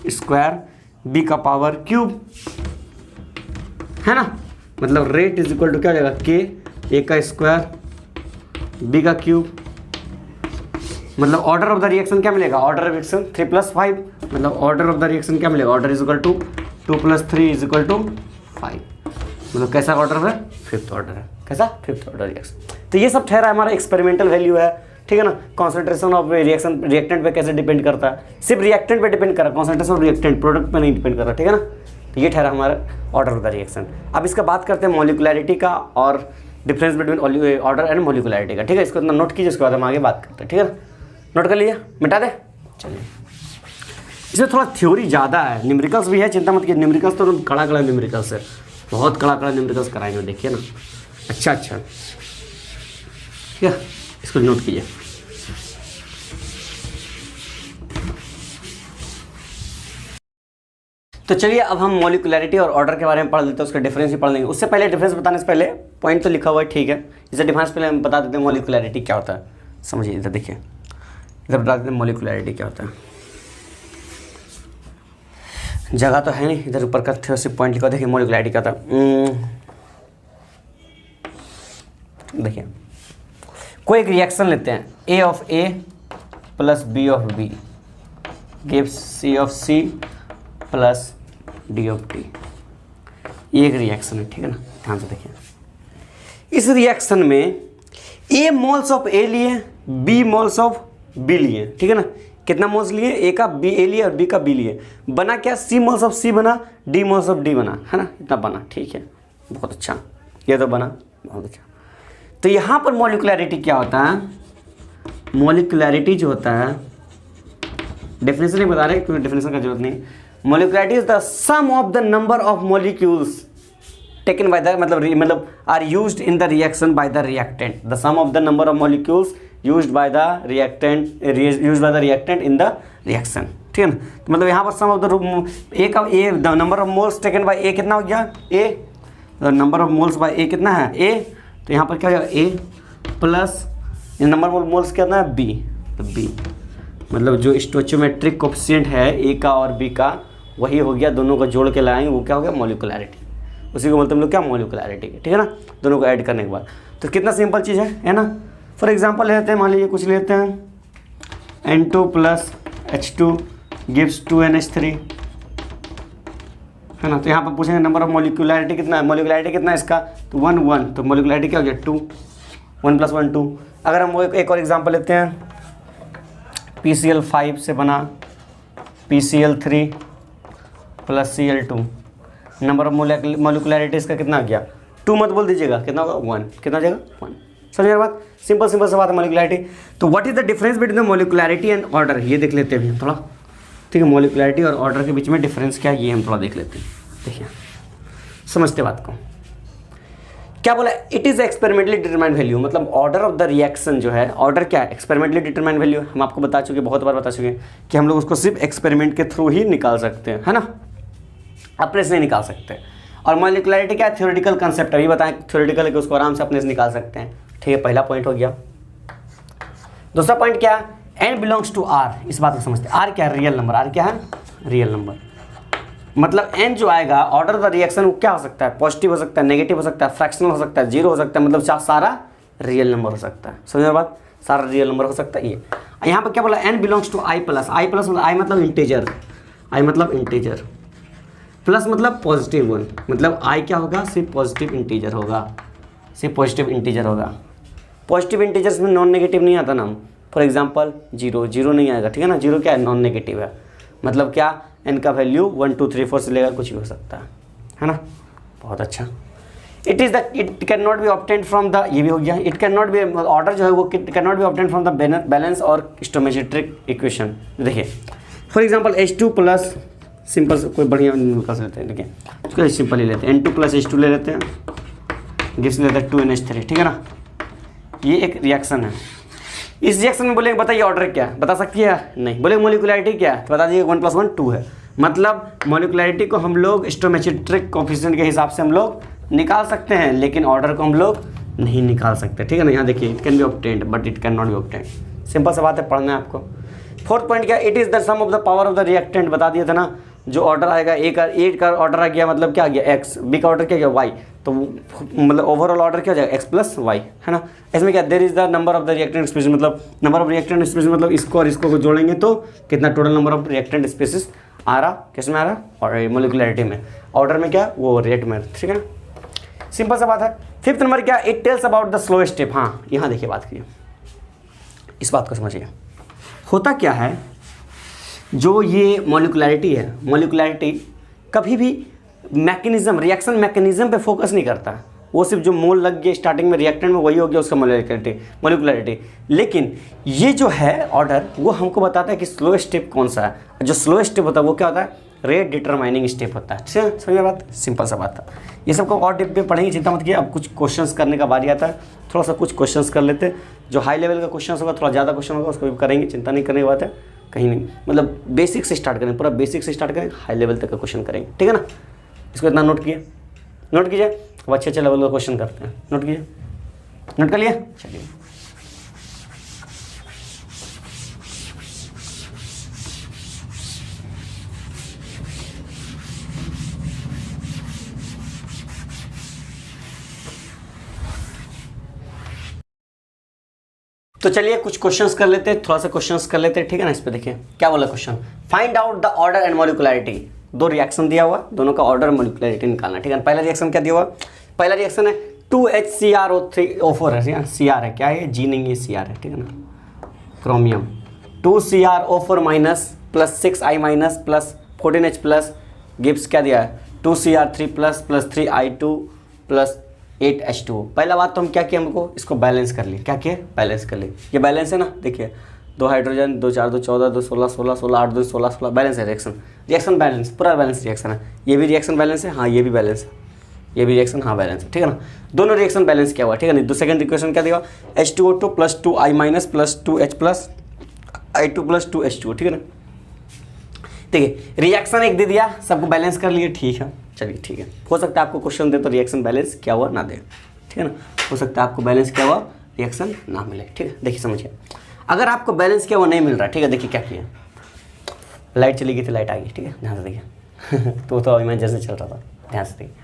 A: स्क्वायर बी का पावर क्यूब, है ना। मतलब रेट इज इक्वल टू क्या हो जाएगा, के ए का स्क्वायर बी का क्यूब, मतलब ऑर्डर ऑफ द रिएक्शन क्या मिलेगा, ऑर्डर ऑफ रिएक्शन 3 + 5, मतलब ऑर्डर ऑफ द रिएक्शन क्या मिलेगा, order is equal to 2 + 3 is equal to 5, मतलब कैसा ऑर्डर है, 5th ऑर्डर है, कैसा 5th ऑर्डर रिएक्शन। तो ये सब ठहरा हमारा एक्सपेरिमेंटल वैल्यू है, ठीक है ना। कॉन्सेंट्रेशन ऑफ रिएक्शन रिएक्टेंट पे कैसे डिपेंड करता है, सिर्फ रिएक्टेंट पे डिपेंड कर रहा है, कॉन्सेंट्रेशन ऑफ रिएक्टेंट प्रोडक्ट पे नहीं डिपेंड कर रहा, ठीक है ना। तो ये ठहरा हमारा ऑर्डर ऑफ द रिएक्शन। अब इसका बात करते हैं मॉलिकुलैरिटी का और डिफरेंस बिटवीन ऑर्डर एंड मॉलिकुलैरिटी का, ठीक है। इसको इतना नोट कीजिए, उसके बाद हम आगे बात करते हैं, ठीक है। नोट कर लिया, मिटा दे। चलिए, इसमें थोड़ा थ्योरी ज़्यादा है, न्यूमेरिकल्स भी है, चिंता मत कीजिए। न्यूमेरिकल्स तो कड़ा कड़ा न्यूमेरिकल्स है, बहुत कड़ा कड़ा न्यूमेरिकल्स कराएंगे, देखिए ना। अच्छा ठीक है, इसको नोट कीजिए। तो चलिए अब हम मॉलिकुलैरिटी और ऑर्डर के बारे में पढ़ लेते हैं, उसका डिफरेंस भी पढ़ लेंगे। उससे पहले डिफरेंस बताने से पहले पॉइंट तो लिखा हुआ है, ठीक है। इसे डिफरेंस पहले हम बता देते हैं मॉलिकुलैरिटी क्या होता है। समझिए, इधर देखिए, इधर बता देते हैं मॉलिकुलैरिटी क्या होता है। जगह तो है नहीं, इधर ऊपर का सिर्फ पॉइंट लिखा, देखिए मॉलिकुलैरिटी क्या होता है। देखिए, कोई एक रिएक्शन लेते हैं, A of A + B of B gives C of C + D of D। ये एक रिएक्शन है, ठीक है ना। ध्यान से देखिए, इस रिएक्शन में A मोल्स ऑफ A लिए, B मोल्स ऑफ B लिए, ठीक है ना। कितना मोल्स लिए, A का B A लिए और B का B लिए। बना क्या, C मोल्स ऑफ C बना, D मोल्स ऑफ D बना, है ना। इतना बना, ठीक है, बहुत अच्छा, ये तो बना, बहुत अच्छा। तो यहाँ पर मॉलिकुलैरिटी क्या होता है, मॉलिकुलैरिटी जो होता है, डेफिनेशन नहीं बता रहे क्योंकि डेफिनेशन का जरूरत नहीं। Molecularity is the sum of the number of molecules taken by the मतलब are used in the reaction by the reactant, the sum of the number of molecules used by the reactant in the reaction, ठीक है ना। तो मतलब यहाँ पर sum of the number of moles taken by A कितना हो गया, A, number of moles by A कितना है, ए। तो यहाँ पर क्या हो जाएगा, ए प्लस नंबर ऑफ मोल्स कितना है, बी। तो बी मतलब जो स्टोइचोमेट्रिक कोफिशिएंट है ए का और बी का, वही हो गया, दोनों को जोड़ के लाएंगे, वो क्या हो गया, मॉलिकुलैरिटी। उसी को बोलते हैं हम लोग क्या, मॉलिकुलैरिटी, ठीक है ना। दोनों को ऐड करने के बाद तो कितना सिंपल चीज़ है ना। फॉर एग्जांपल लेते हैं, मान लीजिए कुछ लेते हैं, N2 + H2 gives 2NH3, है ना। तो यहाँ पर पूछेंगे नंबर ऑफ मॉलिकुलैरिटी कितना है, मॉलिकुलैरिटी कितना है इसका, तो 1 1, तो मॉलिकुलैरिटी क्या हो गया, 2, 1 + 1 2। अगर हम वो एक और एग्जांपल लेते हैं, PCl5 से बना PCl3 + Cl2, नंबर ऑफ मॉलिकुलैरिटी इसका कितना आ गया, 2 मत बोल दीजिएगा, कितना होगा, 1, कितना हो जाएगा, 1। समझिए बात, सिंपल सी बात है मॉलिकुलैरिटी। तो what is the difference between the molecularity and order, ये देख लेते हैं थोड़ा, ठीक है। मॉलिकुलैरिटी और ऑर्डर के बीच में डिफरेंस क्या है, ये हम थोड़ा देख लेते हैं। देखिए, समझते बात को, क्या बोला, it is experimentally determined value, मतलब ऑर्डर ऑफ द रिएक्शन जो है, ऑर्डर क्या है, एक्सपेरिमेंटली डिटरमाइंड वैल्यू। हम आपको बता चुके, बहुत बार बता चुके कि हम लोग उसको सिर्फ एक्सपेरिमेंट के थ्रू ही निकाल सकते हैं, है ना, अपने से नहीं निकाल सकते। और मॉलिकुलैरिटी क्या है, थ्योरेटिकल कंसेप्ट, अभी बताएं थ्योरेटिकल है कि उसको आराम से अपने से निकाल सकते हैं, ठीक है। पहला पॉइंट हो गया। दूसरा पॉइंट क्या, n बिलोंग्स टू r, इस बात को समझते हैं। r क्या है, रियल नंबर, r क्या है, रियल नंबर। मतलब n जो आएगा, ऑर्डर ऑफ द रिएक्शन वो क्या हो सकता है, पॉजिटिव हो सकता है, नेगेटिव हो सकता है, फ्रैक्शनल हो सकता है, जीरो हो सकता है, मतलब सारा रियल नंबर हो सकता है। समझ बात, सारा रियल नंबर हो सकता है। ये यहाँ पर क्या बोला, n belongs to i plus, i plus मतलब i मतलब इंटीजर, i मतलब इंटीजर, प्लस मतलब पॉजिटिव 1, मतलब i क्या होगा, सिर्फ पॉजिटिव इंटीजर होगा, सिर्फ पॉजिटिव इंटीजर होगा। पॉजिटिव इंटीजर्स में नॉन नेगेटिव नहीं आता ना, फॉर एग्जांपल 0 0 नहीं आएगा, ठीक है ना। 0 क्या है, नॉन नेगेटिव है, मतलब क्या, n का वैल्यू 1 2 3 4 से लेकर कुछ भी हो सकता है ना। बहुत अच्छा। It can not be obtained from the, ये भी हो गया, it can not B, order जो है वो can not be obtained from the balance और स्टोमेट्रिक इक्वेशन। देखिए for example H2 plus, simple कोई बढ़िया निकाल लेते हैं, देखिए उसको सिंपल ही लेते हैं, N2 + H2 ले लेते हैं, गिव्स लेते हैं 2NH3, ठीक है ना। ये एक रिएक्शन है। इस रिएक्शन में बोलेंगे बताइए ऑर्डर क्या है, बता सकती है, नहीं। बोले मॉलिकुलैरिटी क्या है, तो बता दीजिए 1 + 1 2 है। मतलब मॉलिकुलैरिटी को हम लोग स्टोमेट्रिक कोफिशिएंट के हिसाब से हम लोग निकाल सकते हैं, लेकिन ऑर्डर को हम लोग नहीं निकाल सकते, ठीक है ना। यहाँ देखिए, it can be obtained but it can not be obtained. Simple सा बात है, पढ़ना है आपको। फोर्थ पॉइंट क्या, it is the sum of the power of the reactant, बता दिया था ना। जो ऑर्डर आएगा, ए का ऑर्डर आ गया, मतलब क्या आ गया, x, बी का ऑर्डर क्या गया, y, तो मतलब ओवरऑल ऑर्डर क्या हो जाएगा, एक्स प्लस वाई, है ना। इसमें क्या, there is the number of the reactant species, मतलब नंबर ऑफ रिएक्टेंट स्पीसीज मतलब इसको और इसको जोड़ेंगे तो कितना total number of reactant species आ रहा, किस में आ रहा, और मोलिकुलरिटी में, ऑर्डर में क्या, वो रेट में, ठीक है ना, सिंपल सा बात है। फिफ्थ नंबर क्या, it tells about the slow step. हाँ यहाँ देखिए बात करिए, इस बात को समझिए, होता क्या है, जो ये मोलिकुलरिटी है, मोलिकुलरिटी कभी भी मैकेनिज्म, रिएक्शन मैकेनिज्म पे फोकस नहीं करता, वो सिर्फ जो मोल लग गया स्टार्टिंग में रिएक्टेंट में वही हो गया उसका मोलिकुलरिटी। लेकिन ये जो है ऑर्डर वो हमको बताता है कि स्लो स्टेप कौन सा है, जो स्लो स्टेप होता है वो क्या होता है, रेट डिटरमाइनिंग स्टेप होता है। ठीक है, समझिए बात, सिंपल सा बात था। ये सबको और डिप में पढ़ेंगे, चिंता मत कीजिए। अब कुछ क्वेश्चंस करने का बारी आता है, थोड़ा सा कुछ क्वेश्चंस कर लेते हैं, जो हाई लेवल का क्वेश्चन होगा, थोड़ा ज़्यादा क्वेश्चन होगा उसको भी करेंगे, चिंता नहीं करने की बात है, कहीं नहीं, मतलब बेसिक से स्टार्ट करें, पूरा बेसिक से स्टार्ट करें, हाई लेवल तक का क्वेश्चन करेंगे, ठीक है ना। इसको इतना नोट किए, नोट कीजिए। अब अच्छे अच्छे लेवल का क्वेश्चन करते हैं, नोट कीजिए, नोट कर लिया, चलिए। तो चलिए कुछ क्वेश्चंस कर लेते हैं, थोड़ा सा क्वेश्चंस कर लेते हैं, ठीक है ना। इस पे देखिए क्या बोला question, find out the order and molecularity. दो रिएक्शन दिया हुआ, दोनों का ऑर्डर मोलिकुलरिटी निकालना, ठीक है। पहला रिएक्शन क्या दिया हुआ, पहला रिएक्शन है 2HCrO4 है, Cr है, क्या है, जी नहीं है, Cr है, ठीक है ना, chromium, 2CrO4 minus plus 6I minus plus 14H plus Gibbs क्या दिया है, 2Cr3 plus plus 3I2 plus 8H2। पहला बात तो हम क्या किया, हमको इसको बैलेंस कर लिए, क्या किया, बैलेंस कर लिए। ये बैलेंस है ना, देखिए 2 हाइड्रोजन, 2 4 2 14 2 16 16 16 8 2 16 16 बैलेंस है, रिएक्शन बैलेंस, पूरा बैलेंस रिएक्शन है। ये भी रिएक्शन बैलेंस है, हाँ ये भी बैलेंस है, ये भी रिएक्शन हाँ बैलेंस है, ठीक है ना। दोनों रिएक्शन बैलेंस किया हुआ, ठीक है ना। सेकंड इक्वेशन क्या देगा, H2O2 plus 2I minus plus 2H plus I2 plus 2H2, ठीक है ना। देखिए रिएक्शन एक दे दिया, सबको बैलेंस कर लिए, ठीक है, चलिए ठीक है। हो सकता है आपको क्वेश्चन दे तो रिएक्शन बैलेंस क्या हुआ ना दे, ठीक है ना, हो सकता है आपको बैलेंस क्या हुआ रिएक्शन ना मिले, ठीक है। देखिए समझिए, अगर आपको बैलेंस क्या हुआ नहीं मिल रहा, ठीक है, देखिए क्या किया, लाइट चली गई थी, लाइट आ गई, ठीक है, ध्यान से देखिए तो इमेजिनेशन चल रहा था, ध्यान से देखिए।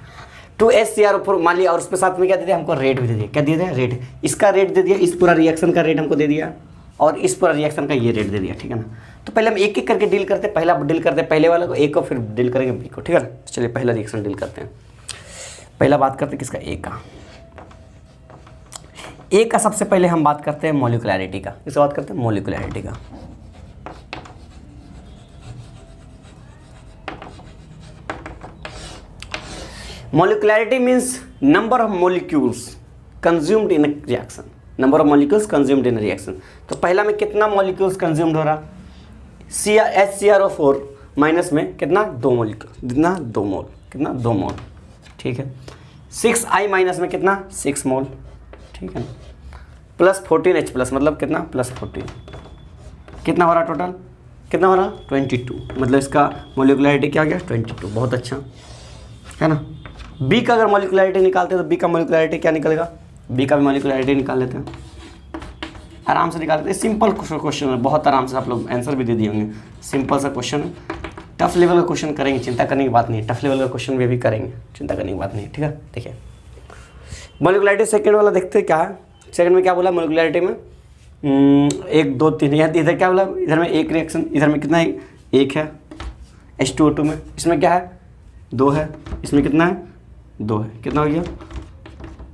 A: 2HCrO4 मान लिया, और उसके साथ में क्या दे दिया, हमको रेट भी दे दिया, क्या दे दिया, रेट, इसका रेट दे दिया, इस पूरा रिएक्शन का रेट हमको दे दिया, और इस पूरा रिएक्शन का ये रेट दे दिया, ठीक है ना। तो पहले हम एक एक करके डील करते हैं, पहला डील करते हैं पहले वाला को, एक को, फिर डील करेंगे बी को, ठीक है। चलिए पहला रिएक्शन डील करते हैं, पहला बात करते हैं किसका, ए का। ए का सबसे पहले हम बात करते हैं मोलिकुलरिटी का, किससे बात करते हैं, मोलिकुलरिटी का। Molecularity means number of molecules consumed in reaction, number of molecules consumed in reaction. तो पहला में कितना मॉलिक्यूल्स कंज्यूम्ड हो रहा, HCrO4 माइनस में कितना, 2 मॉलिक्यूल, कितना 2 मोल, कितना 2 मोल, ठीक है। 6I माइनस में कितना 6 मोल, ठीक है, प्लस 14H प्लस मतलब कितना प्लस 14, कितना हो रहा टोटल, कितना हो रहा 22, मतलब इसका मोलिकुलरिटी क्या हो गया 22, बहुत अच्छा है ना। बी का अगर मोलिकुलरिटी निकालते हैं तो बी का मोलिकुलरिटी क्या निकलेगा, बी का भी मोलिकुलरिटी निकाल लेते हैं, आराम से निकाल लेते हैं। सिंपल क्वेश्चन है, बहुत आराम से आप लोग आंसर भी दे दिए होंगे, सिंपल सा क्वेश्चन है। टफ लेवल का क्वेश्चन करेंगे, चिंता करने की बात नहीं है, टफ लेवल का क्वेश्चन भी करेंगे, चिंता करने की बात नहीं है, ठीक है। देखिए मोलिकुलरिटी सेकंड वाला देखते हैं क्या है, सेकंड में क्या बोला मोलिकुलरिटी में 1 2 3, यहाँ इधर क्या बोला, इधर में एक रिएक्शन, इधर में कितना है, 1 है, H2O2 में, इसमें क्या है 2 है, इसमें कितना है 2 है, कितना हो गया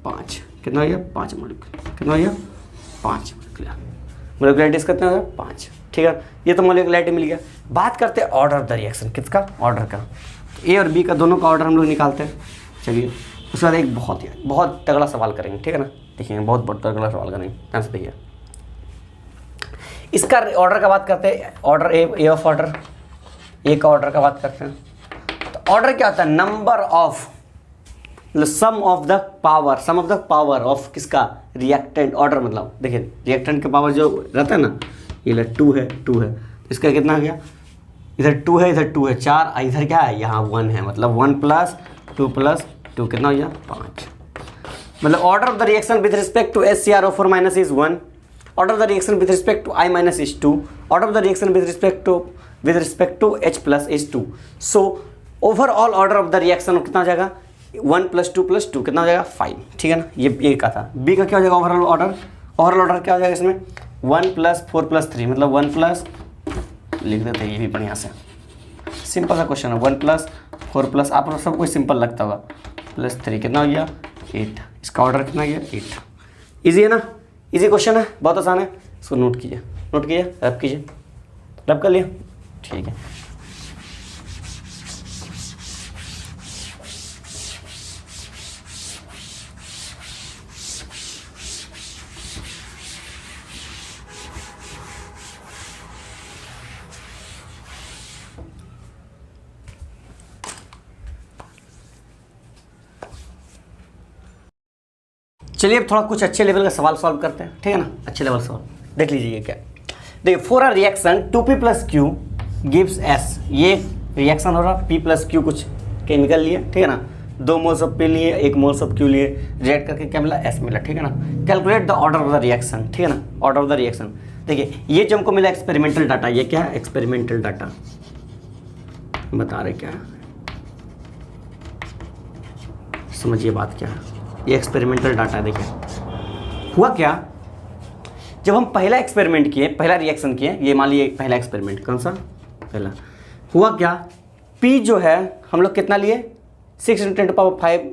A: 5, कितना हो गया 5 मोलिक्यूल, कितना हो गया 5 मोलिकुलरिटी कितना हो गया 5, ठीक है। ये तो मोलिकुलरिटी मिल गया। बात करते हैं ऑर्डर ऑफ द रिएक्शन, किसका, ऑर्डर का। ए और बी का दोनों का ऑर्डर हम लोग निकालते हैं, चलिए। उसके बाद एक बहुत तगड़ा सवाल करेंगे, ठीक है ना, देखिए बहुत तगड़ा सवाल करेंगे, ध्यान से देखिए। इसका ऑर्डर का बात करते हैं, ऑर्डर ए ऑफ ऑर्डर, ए का ऑर्डर का बात करते हैं। तो ऑर्डर क्या होता है, number of sum of the power of किसका, रिएक्टेंट, ऑर्डर मतलब देखिए रिएक्टेंट का पावर जो रहता है ना, ये 2 है, इसका कितना आ गया, इधर 2 है, इधर 2 है, 4, इधर क्या है, यहाँ 1 है, मतलब 1 + 2 + 2 कितना हो गया 5। मतलब order of the reaction with respect to HCrO4 minus is 1, order of the reaction with respect to I minus is 2, order of the reaction with respect to H plus is 2। So overall order of the reaction कितना हो जाएगा 1 + 2 + 2 कितना हो जाएगा 5, ठीक है ना। ये ए का था। बी का क्या हो जाएगा ओवरऑल ऑर्डर, ओवरऑल ऑर्डर क्या हो जाएगा इसमें 1 + 4 + 3 मतलब 1 प्लस, लिख देते हैं ये भी बढ़िया से, सिंपल सा क्वेश्चन है। 1 + 4 + आप लोग सबको सिंपल लगता होगा +3 कितना हो गया 8, इसका ऑर्डर कितना गया 8। ईजी है ना, ईजी क्वेश्चन है, बहुत आसान है। इसको नोट कीजिए, नोट कीजिए, रब कीजिए, रब कर लिया, ठीक है। चलिए अब थोड़ा कुछ अच्छे लेवल का सवाल सॉल्व करते हैं, ठीक है ना। अच्छे लेवल सवाल देख लीजिए क्या। देखिए for a reaction 2p + q gives s, ये रिएक्शन हो रहा p + q कुछ केमिकल लिए, ठीक है ना। 2 मोल्स ऑफ p लिए, 1 मोल्स ऑफ q लिए, रिएक्ट करके क्या मिला s मिला, ठीक है ना। Calculate the order of the reaction, ठीक है ना, ऑर्डर ऑफ द रिएक्शन। देखिए ये जो हमको मिला एक्सपेरिमेंटल डाटा, ये क्या है एक्सपेरिमेंटल डाटा, बता रहे क्या है, समझिए बात क्या है। ये एक्सपेरिमेंटल डाटा है। देखिए हुआ क्या, जब हम पहला एक्सपेरिमेंट किए, पहला रिएक्शन किए, ये मान लीजिए पहला एक्सपेरिमेंट, कौन सा पहला, हुआ क्या, P जो है हम लोग कितना लिए 6 ×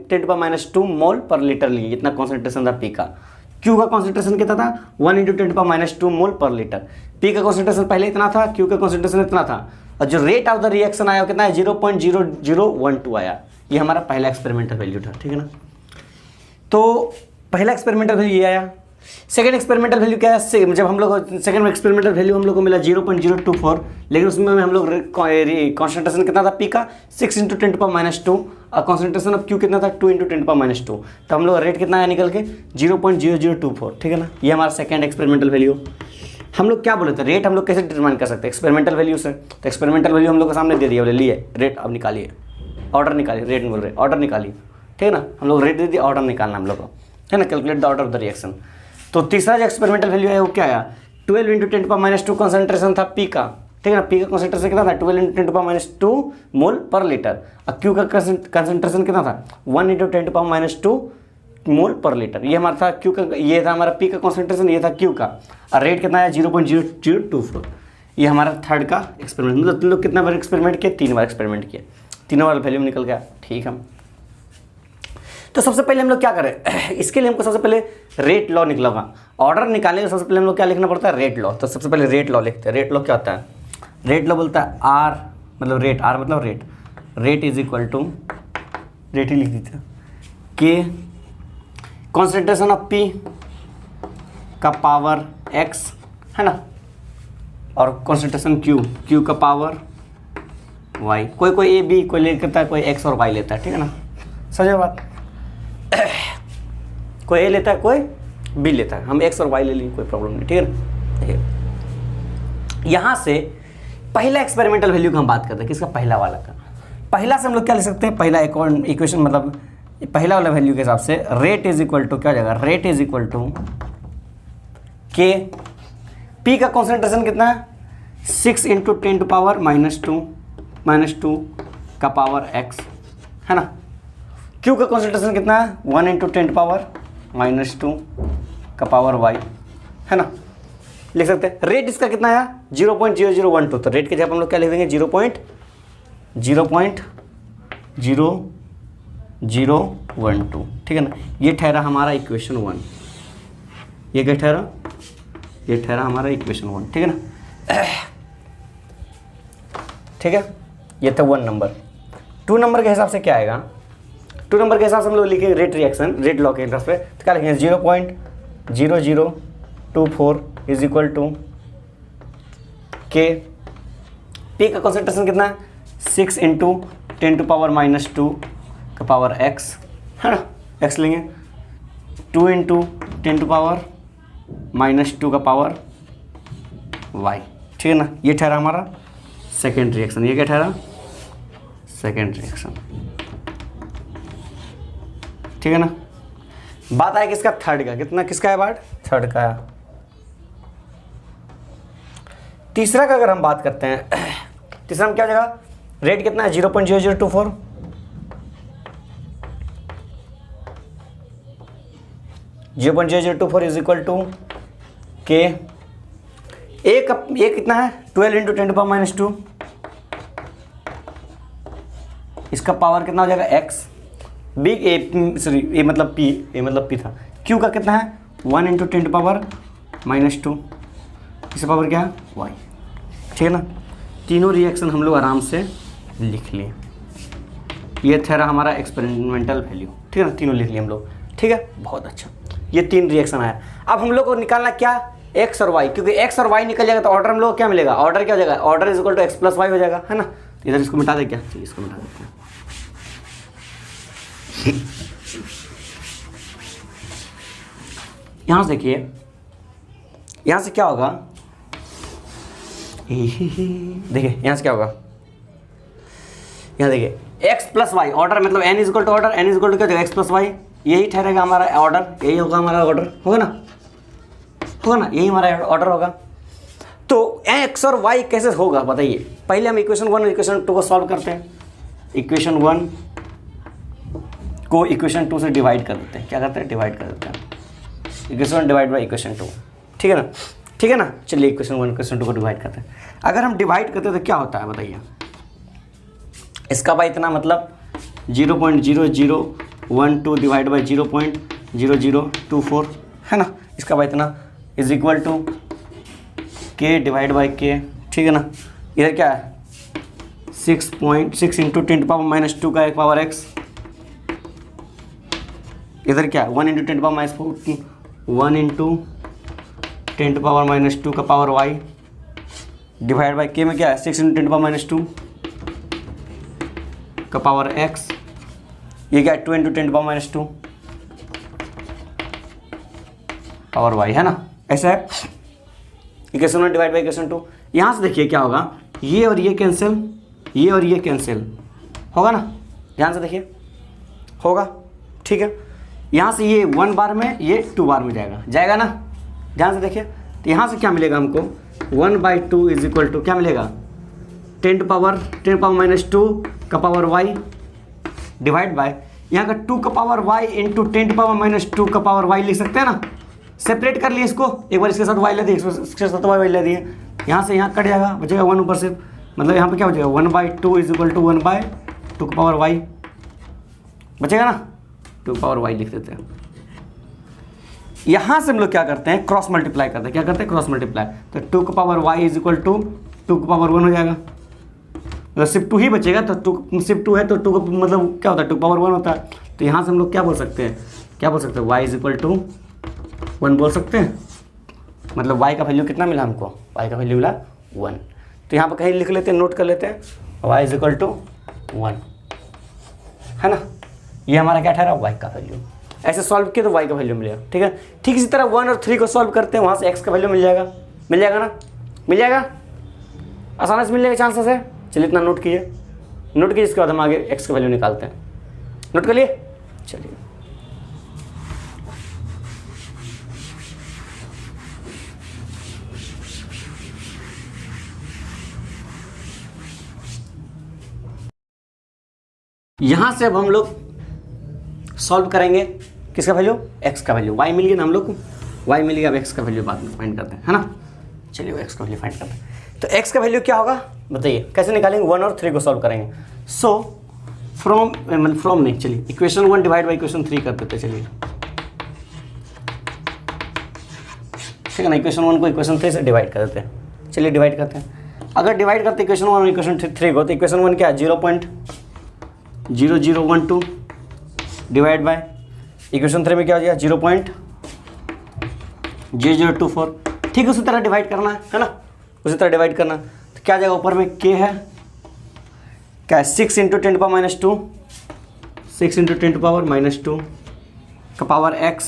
A: 10⁻⁵ मोल पर लीटर लिए, इतना कॉन्सेंट्रेशन था P का। Q का कॉन्सेंट्रेशन कितना था 1 × 10⁻² मोल पर लीटर। P का कॉन्सेंट्रेशन पहले इतना था, Q का कॉन्सेंट्रेशन इतना था, और जो रेट ऑफ द रिएक्शन आया कितना है 0.0012 आया। ये हमारा पहला एक्सपेरिमेंटल वैल्यू था, ठीक है ना। तो पहला एक्सपेरिमेंटल वैल्यू ये आया। सेकंड एक्सपेरिमेंटल वैल्यू क्या है, जब हम लोग सेकंड एक्सपेरिमेंटल वैल्यू हम लोग को मिला 0.024, लेकिन उसमें हम लोग कॉन्सेंट्रेशन कितना था P का 6 × 10⁻², और कॉन्सेंट्रेशन ऑफ Q कितना था 2 × 10⁻², तो हम लोग रेट कितना आया निकल के 0.0024, ठीक है ना। ये हमारा सेकंड एक्सपेरिमेंटल वैल्यू। हम लोग क्या बोले थे, रेट हम लोग कैसे डिटरमाइन कर सकते हैं एक्सपेरिमेंटल वैल्यू से, तो एक्सपेरिमेंटल वैल्यू हम लोग के सामने दे दिया, बोले लिए रेट अब निकालिए, ऑर्डर निकालिए, रेट नहीं बोल रहे ऑर्डर निकालिए, ठीक है ना। हम लोग रेट दे दिए, ऑर्डर निकालना हम लोग को, है ना, calculate the order of the reaction. तो तीसरा जो एक्सपेरिमेंटल वैल्यू है वो क्या आया 12 × 10⁻² कॉन्सेंट्रेशन था P का, ठीक है ना। P का कॉन्सेंट्रेशन कितना था 12 × 10⁻² मोल पर लीटर, और Q का कॉन्सेंट्रेशन कितना था 1 × 10⁻² मोल पर लीटर। ये हमारा था Q का, ये था हमारा P का कॉन्सेंट्रेशन, ये था Q का, और रेट कितना है 0.0024। ये हमारा थर्ड का एक्सपेरिमेंट, मतलब तुम लोग कितना बार एक्सपेरिमेंट किए, 3 बार एक्सपेरिमेंट किए, तीनों बार वैल्यू निकल गया, ठीक है। तो सबसे पहले हम लोग क्या करें, इसके लिए हमको सबसे पहले रेट लॉ निकला होगा। ऑर्डर निकालने के सबसे पहले हम लोग क्या लिखना पड़ता है रेट लॉ। तो सबसे पहले रेट लॉ लिखते हैं। रेट लॉ क्या होता है, रेट लॉ बोलता है आर मतलब रेट, आर मतलब rate, rate is equal to, rate ही लिख दीजिए, के कॉन्सेंट्रेशन ऑफ P का पावर x, है ना, और कॉन्सेंट्रेशन Q का पावर y। कोई A B कोई लेता है, कोई x और y लेता है, ठीक है ना, समझे बात। कोई A लेता है, कोई B लेता है, हम x और y ले लेंगे, कोई प्रॉब्लम नहीं, ठीक है ना। यहाँ से पहला एक्सपेरिमेंटल वैल्यू का हम बात करते हैं, किसका, पहला वाला का। पहला से हम लोग क्या लिख सकते हैं, पहला एक और इक्वेशन, मतलब पहला वाला वैल्यू के हिसाब से रेट इज इक्वल टू क्या हो जाएगा, रेट इज इक्वल टू के, P का कॉन्सेंट्रेशन कितना है 6 × 10⁻² का पावर x, है ना। Q का कॉन्सेंट्रेशन कितना है 1 × 10⁻² का पावर y, है ना, लिख सकते हैं। रेट इसका कितना आया 0.0012, तो रेट के जगह हम लोग क्या लिख देंगे 0.0012, ठीक है ना। ये ठहरा हमारा इक्वेशन 1, ये क्या ठहरा, ये ठहरा हमारा इक्वेशन 1, ठीक है ना। ठीक है, ये था 1 नंबर। 2 नंबर के हिसाब से क्या आएगा, 2 नंबर के हिसाब से हम लोग लिखेंगे रेट रिएक्शन, रेट लॉ के हिसाब से, तो क्या लिखेंगे 0.0024 इज इक्वल टू के, P का कॉन्सेंट्रेशन कितना है 6 × 10⁻² का पावर x, है ना, x लेंगे 2 × 10⁻² का पावर y, ठीक है ना। ये ठहरा हमारा सेकेंड रिएक्शन, ये क्या ठहरा सेकेंड रिएक्शन, ठीक है ना। बात आए किसका, थर्ड का, कितना किसका है बात, थर्ड का है। तीसरा का अगर हम बात करते हैं, तीसरा में क्या हो जाएगा, रेट कितना है 0.0024, 0.0024 इज इक्वल टू के, ए कितना है 12 इंटू 10⁻², इसका पावर कितना हो जाएगा x, बी ए सॉरी ए मतलब पी, ए मतलब पी था, क्यू का कितना है 1 इंटू 10⁻², इसका पावर क्या है y, ठीक है ना। तीनों रिएक्शन हम लोग आराम से लिख लिए, ये था हमारा एक्सपेरिमेंटल वैल्यू, ठीक है ना, तीनों लिख लिए हम लोग, ठीक है, बहुत अच्छा। ये 3 रिएक्शन आया। अब हम लोग को निकालना क्या, x और y, क्योंकि x और y निकल जाएगा तो ऑर्डर हम लोग को क्या मिलेगा, ऑर्डर क्या हो जाएगा, order is equal to x plus Y हो जाएगा, है ना। इधर इसको मिटा दे क्या, चलिए इसको मिटा देते हैं। यहां से देखिए, यहां से क्या होगा, देखिए यहां से क्या होगा, यहाँ देखिए x प्लस वाई, ऑर्डर मतलब n is equal to order, n is equal to क्या x प्लस वाई, यही ठहरेगा हमारा ऑर्डर, यही होगा हमारा ऑर्डर, होगा ना, होगा ना, यही हमारा ऑर्डर होगा। तो x और y कैसे होगा बताइए, पहले हम इक्वेशन 1 और इक्वेशन 2 को सॉल्व करते हैं। इक्वेशन 1 को इक्वेशन 2 से डिवाइड कर देते हैं, क्या करते हैं, डिवाइड कर देते हैं, इक्वेशन 1 डिवाइड बाई इक्वेशन 2, ठीक है ना, ठीक है ना। चलिए इक्वेशन 1 इक्वेशन 2 को डिवाइड करते हैं। अगर हम डिवाइड करते हैं तो क्या होता है बताइए, इसका बाई इतना मतलब 0.0012 डिवाइड बाई 0.0024, है ना, इसका बाई इतना इज इक्वल टू के डिवाइड बाई के, ठीक है ना। इधर क्या है 6.6 इंटू 10⁻² का एक पावर x, इधर क्या है 1 इंटू 10⁻4, 1 इंटू 10⁻² का पावर y डिवाइड बाई के में क्या है 6 इंटू 10⁻² का पावर x, ये क्या है 2 इंटू 10⁻² पावर y, है ना, ऐसा है। इक्वेशन 1 डिवाइड बाई इक्वेशन 2, यहाँ से देखिए क्या होगा, ये और ये कैंसिल, ये और ये कैंसिल होगा ना, ध्यान से देखिए होगा, ठीक है। यहाँ से ये 1 बार में, ये 2 बार में जाएगा, जाएगा ना, ध्यान से देखिए। तो यहाँ से क्या मिलेगा हमको 1/2 इज इक्वल टू क्या मिलेगा 10⁻² का पावर y डिवाइड बाय यहाँ का 2 का पावर y इंटू 10⁻² का पावर y लिख सकते हैं ना। सेपरेट कर लिए इसको, एक बार इसके साथ y ले दिए, इसके साथ y ले दिए, यहाँ से यहाँ कट जाएगा, बचेगा 1 ऊपर से, मतलब यहाँ पे क्या हो जाएगा 1/2 इज इक्वल टू 1/2 का पावर y बचेगा ना, 2 पावर y लिख देते हैं। यहाँ से हम लोग क्या करते हैं, क्रॉस मल्टीप्लाई करते हैं, क्या करते हैं क्रॉस मल्टीप्लाई, तो 2 का power y is equal to 2 का पावर 1 हो जाएगा, मतलब सिर्फ 2 ही बचेगा, तो 2 सिर्फ 2 है तो 2 का मतलब क्या होता है 2 पावर 1 होता है। तो यहाँ से हम लोग क्या बोल सकते हैं, क्या बोल सकते हैं y इज इक्वल टू 1 बोल सकते हैं, मतलब y का वैल्यू कितना मिला हमको, y का वैल्यू मिला 1। तो यहाँ पर कहीं लिख लेते हैं, नोट कर लेते हैं, y इज इक्वल टू 1, है ना, ये हमारा क्या ठहरा y का वैल्यू। ऐसे सॉल्व किया तो y का वैल्यू मिलेगा, ठीक है। ठीक इसी तरह 1 और 3 को सॉल्व करते हैं, वहाँ से x का वैल्यू मिल जाएगा, मिल जाएगा ना, मिल जाएगा, आसानी से मिलने के चांसेस है। चलिए इतना नोट कीजिए, नोट कीजिए, इसके बाद हम आगे x का वैल्यू निकालते हैं, नोट कर लिए। चलिए यहाँ से अब हम लोग सॉल्व करेंगे किसका वैल्यू, x का वैल्यू, y मिल गया ना हम लोग को, y मिल गया, अब x का वैल्यू बाद में फाइंड करते हैं, है ना। चलिए वो x का वैल्यू फाइंड करते हैं। तो x का वैल्यू क्या होगा बताइए, कैसे निकालेंगे, 1 और 3 को सॉल्व करेंगे। सो फ्रॉम नहीं, चलिए इक्वेशन 1 डिवाइड बाई इक्वेशन 3 कर देते हैं, चलिए ठीक है ना। इक्वेशन 1 को इक्वेशन 3 से डिवाइड कर देते हैं, चलिए डिवाइड करते हैं। अगर डिवाइड करते हैं इक्वेशन 1 और इक्वेशन 3 को, तो इक्वेशन 1 क्या है 0.0012 डिवाइड बाय इक्वेशन 3 में क्या हो जाएगा 0.0024, ठीक उसी तरह डिवाइड करना है ना, उसी तरह डिवाइड करना। तो क्या जाएगा, ऊपर में k है, क्या है 6 इंटू 10⁻², 6 इंटू 10⁻² का पावर x,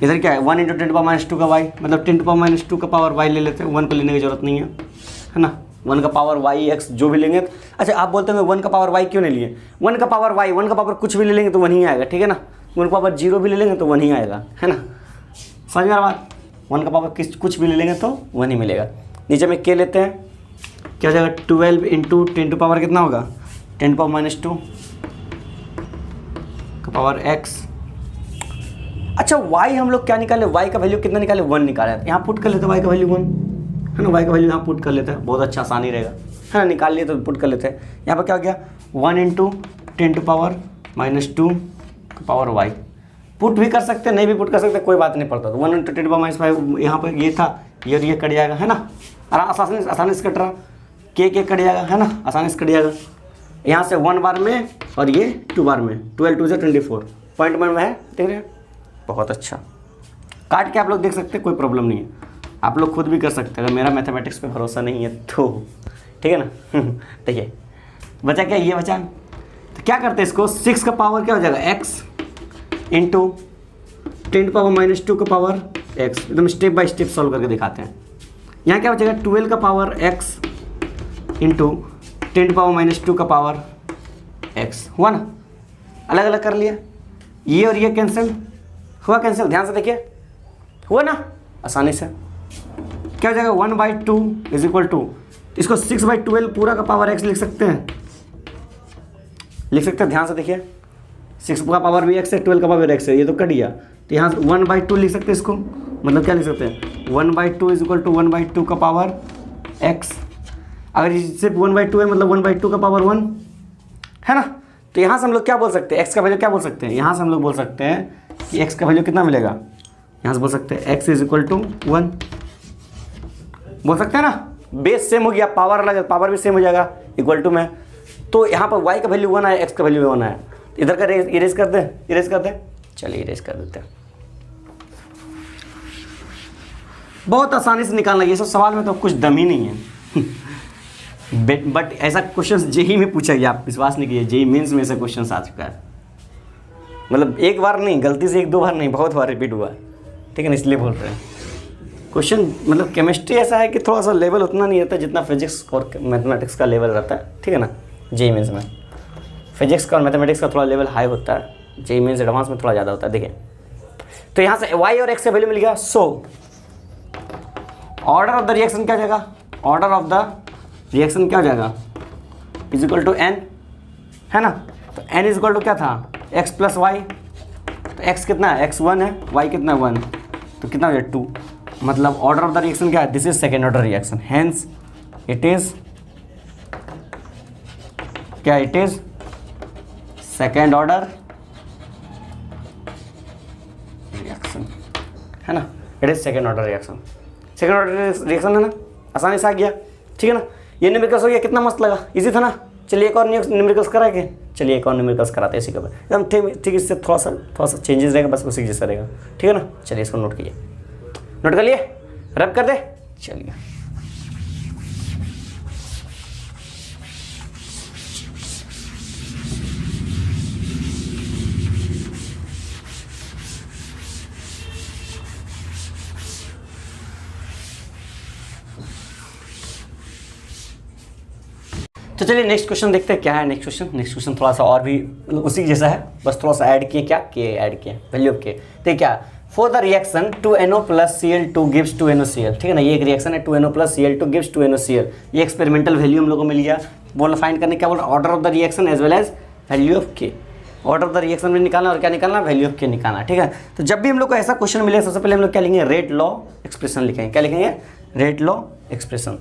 A: इधर क्या है 1 इंटू 10⁻² का y, मतलब 10⁻² का पावर y ले लेते हैं, 1 को लेने की जरूरत नहीं है ना, 1 का पावर y x जो भी लेंगे। अच्छा आप बोलते हैं 1 का पावर y क्यों नहीं लिए, 1 का पावर y, 1 का पावर कुछ भी ले लेंगे तो 1 ही आएगा, ठीक है ना, 1 का पावर 0 भी ले लेंगे तो 1 ही आएगा, है ना, समझ में आ रहा बात। 1 का पावर कुछ भी ले लेंगे तो 1 ही मिलेगा। नीचे में k लेते हैं, क्या हो जाएगा 12 इंटू 10 टू पावर कितना होगा 10⁻² का पावर x अच्छा y हम लोग क्या निकाले, y का वैल्यू कितना निकाले, 1 निकाले, यहाँ पुट कर लेते हैं y का वैल्यू 1 है ना, y का वैल्यू यहाँ पुट कर लेते हैं, बहुत अच्छा आसानी रहेगा है ना, निकाल लिए तो पुट कर लेते हैं। यहाँ पर क्या हो गया 1 इंटू 10⁻⁻2 y, पुट भी कर सकते हैं नहीं भी पुट कर सकते कोई बात नहीं पड़ता, तो 1 इंटू 10⁻⁵ यहाँ पर ये था, ये और ये कट जाएगा है ना, आसानी से कट रहा, के कट जाएगा है ना, आसानी से कट जाएगा। यहाँ से 1 बार में और ये 2 बार में, 12 2 से 24 पॉइंट में है, देख रहे हैं, बहुत अच्छा। काट के आप लोग देख सकते हैं, कोई प्रॉब्लम नहीं है, आप लोग खुद भी कर सकते हैं, अगर मेरा मैथमेटिक्स पे भरोसा नहीं है तो, ठीक है ना। देखिए बचा क्या, ये बचा, तो क्या करते हैं इसको, 6 का पावर क्या हो जाएगा x इंटू 10⁻⁻2 का पावर x, एकदम स्टेप बाय स्टेप सॉल्व करके दिखाते हैं। यहाँ क्या बचेगा 12 का पावर x इंटू 10⁻⁻2 का पावर x, हुआ ना, अलग अलग कर लिया, ये और ये कैंसिल हुआ, कैंसिल, ध्यान से देखिए हुआ ना आसानी से। क्या हो जाएगा 1/2 इज इक्वल टू, इसको 6/12 पूरा का पावर x लिख सकते हैं, ध्यान से देखिए, 6 का पावर भी x है, 12 का पावर x है, ये तो कट गया, तो यहाँ से 1/2 लिख सकते हैं इसको, मतलब क्या लिख सकते हैं 1/2 इज इक्वल टू 1/2 का पावर x, अगर सिर्फ 1/2 है मतलब 1/2 का पावर 1 है ना, तो यहाँ से हम लोग क्या बोल सकते हैं, x का वैल्यू क्या बोल सकते हैं, यहाँ से हम लोग बोल सकते हैं कि x का वैल्यू कितना मिलेगा, यहाँ से बोल सकते हैं x इज इक्वल टू 1, बोल सकते हैं ना, बेस सेम हो गया, पावर अलग, पावर भी सेम हो जाएगा इक्वल टू में, तो यहाँ पर y का वैल्यू 1 आया, x का वैल्यू 1 आया, इधर का इरेज करते हैं, चलिए इरेज कर देते हैं। बहुत आसानी से निकालना, ये सब सवाल में तो कुछ दम ही नहीं है। बट ऐसा क्वेश्चन जेई में पूछा गया, आप विश्वास नहीं कीजिए, जेई मेंस में ऐसा क्वेश्चन आ चुका है, मतलब एक बार नहीं, गलती से 1-2 बार नहीं, बहुत बार रिपीट हुआ, ठीक है ना, इसलिए बोल रहे हैं। क्वेश्चन मतलब केमिस्ट्री ऐसा है कि थोड़ा सा लेवल उतना नहीं रहता जितना फिजिक्स और मैथमेटिक्स का लेवल रहता है, ठीक है ना, जेई मेंस में फिजिक्स का और मैथमेटिक्स का थोड़ा लेवल हाई होता है, जेई मेंस एडवांस में थोड़ा ज़्यादा होता है। देखिए तो यहाँ से y और x का वैल्यू मिल गया, सो ऑर्डर ऑफ द रिएक्शन क्या हो जाएगा, ऑर्डर ऑफ द रिएक्शन क्या हो जाएगा इज इक्वल टू n है ना, तो n इज इक्वल टू क्या था x प्लस वाई, तो x कितना है, x 1 है, y कितना है 1, तो कितना हो जाए 2, मतलब ऑर्डर ऑफ द रिएक्शन क्या है, this is second order reaction, hence it is क्या, it is second order reaction है ना, it is second order reaction, second order reaction है ना, आसानी से आ गया, ठीक है ना। ये न्यूमेरिकल्स हो गया, कितना मस्त लगा, इजी था ना। चलिए एक और न्यूमेरिकल्स करा के, चलिए एक और न्यूमेरिकल्स कराते हैं इसी के बाद, एकदम ठीक, इससे थोड़ा सा चेंजेस रहेगा, बस उसी जैसा रहेगा, ठीक है ना। चलिए इसको नोट कीजिए, नोट कर लिए, रब कर दे, चलिए तो चलिए नेक्स्ट क्वेश्चन देखते हैं क्या है। नेक्स्ट क्वेश्चन थोड़ा सा और भी मतलब उसी जैसा है, बस थोड़ा सा ऐड किए, क्या के ऐड किए, वैल्यू ऑफ के। तो क्या, for the reaction 2NO + Cl2 gives 2NoCl, ठीक है ना, ये एक रिएक्शन है 2NO + Cl2 गिव्स 2NoCl, ये एक्सपेरिमेंटल वैल्यू हम लोग को मिल गया। बोल फाइंड करने क्या बोल, order of the reaction as well as value of K, order of the reaction में निकालना और क्या निकालना, वैल्यू ऑफ के निकालना, ठीक है। तो जब भी हम लोग को ऐसा क्वेश्चन मिले, सबसे पहले हम लोग क्या लिखेंगे, रेट लॉ एक्सप्रेशन लिखेंगे, क्या लिखेंगे, रेट लॉ एक्सप्रेशन।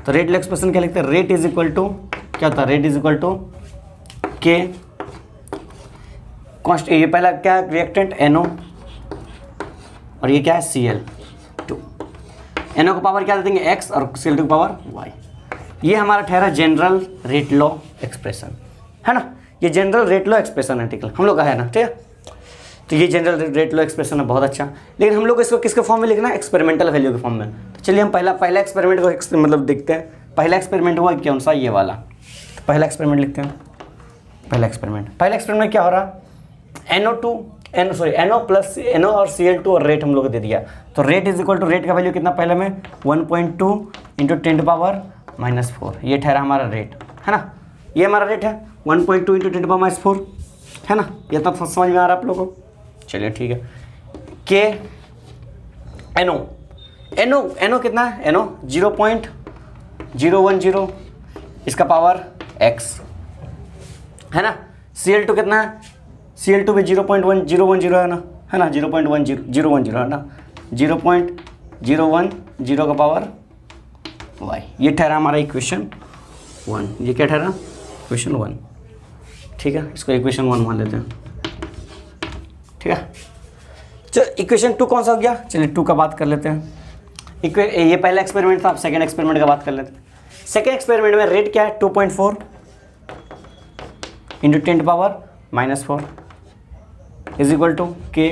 A: तो रेट लॉ एक्सप्रेशन क्या लिखते हैं, रेट इज इक्वल टू क्या होता है, रेट इज इक्वल टू के कॉन्स्ट, ये पहला क्या रिएक्टेंट NO और ये क्या है Cl2, NO को पावर क्या दे देंगे x और Cl2 को पावर y। ये हमारा ठहरा जनरल रेट लॉ एक्सप्रेशन है ना, ये जनरल रेट लॉ एक्सप्रेशन है, ठीक है, हम लोग का है ना, ठीक है। तो ये जनरल रेट लॉ एक्सप्रेशन है, बहुत अच्छा। लेकिन हम लोग इसको किसके फॉर्म में लिखना है, एक्सपेरिमेंटल वैल्यू के फॉर्म में। तो चलिए हम पहला एक्सपेरिमेंट को मतलब देखते हैं। पहला एक्सपेरिमेंट हुआ कौन सा, ये वाला। तो पहला एक्सपेरिमेंट लिखते हैं, पहला एक्सपेरिमेंट क्या हो रहा, NO और Cl2 और रेट हम लोग को दे दिया। तो rate is equal to, rate का वैल्यू कितना पहले में 1.2 × 10⁻⁻4, ये ठहरा हमारा रेट है ना, ये हमारा रेट है 1.2 × 10⁻⁻4 है ना, ये तब समझ में आ रहा है आप लोगों को। चलिए ठीक है, के NO कितना है, NO 0.010, इसका पावर x है ना। Cl2 कितना है, Cl2 भी 0.1010 है ना, है ना, 0.10 है ना, 0.010 का पावर y, ये ठहरा हमारा इक्वेशन 1। ये क्या ठहरा, इक्वेशन 1, ठीक है, इसको इक्वेशन 1 मान लेते हैं, ठीक है। चलो इक्वेशन 2 कौन सा हो गया, चलिए 2 का बात कर लेते हैं। ये पहला एक्सपेरिमेंट था, अब सेकेंड एक्सपेरिमेंट का बात कर लेते हैं। सेकेंड एक्सपेरिमेंट में रेट क्या है, 2.4 इंटू 10⁻⁻4 इज इक्वल टू के,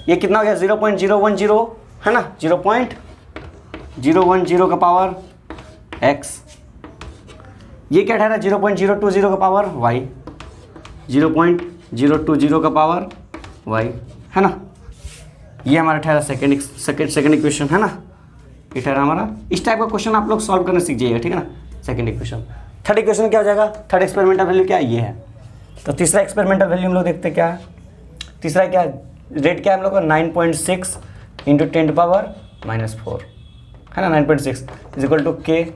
A: ये कितना हो गया 0.010 है ना, 0.010 का पावर x, ये क्या ठहरा 0.020 का पावर y, 0.020 का पावर y है ना, ये हमारा ठहरा सेकेंड इक्वेशन है ना, ये ठहरा हमारा। इस टाइप का क्वेश्चन आप लोग सॉल्व करना सीख जाइएगा, ठीक है ना, सेकेंड इक्वेशन। थर्ड इक्वेशन क्या हो जाएगा, थर्ड एक्सपेरिमेंटल वैल्यू क्या ये है। तो तीसरा एक्सपेरिमेंटल वैल्यू हम लोग देखते हैं क्या है, तीसरा क्या रेट क्या है हम लोग का 9.6 इंटू 10⁻⁻4 है ना, 9.6 इज इक्वल टू के।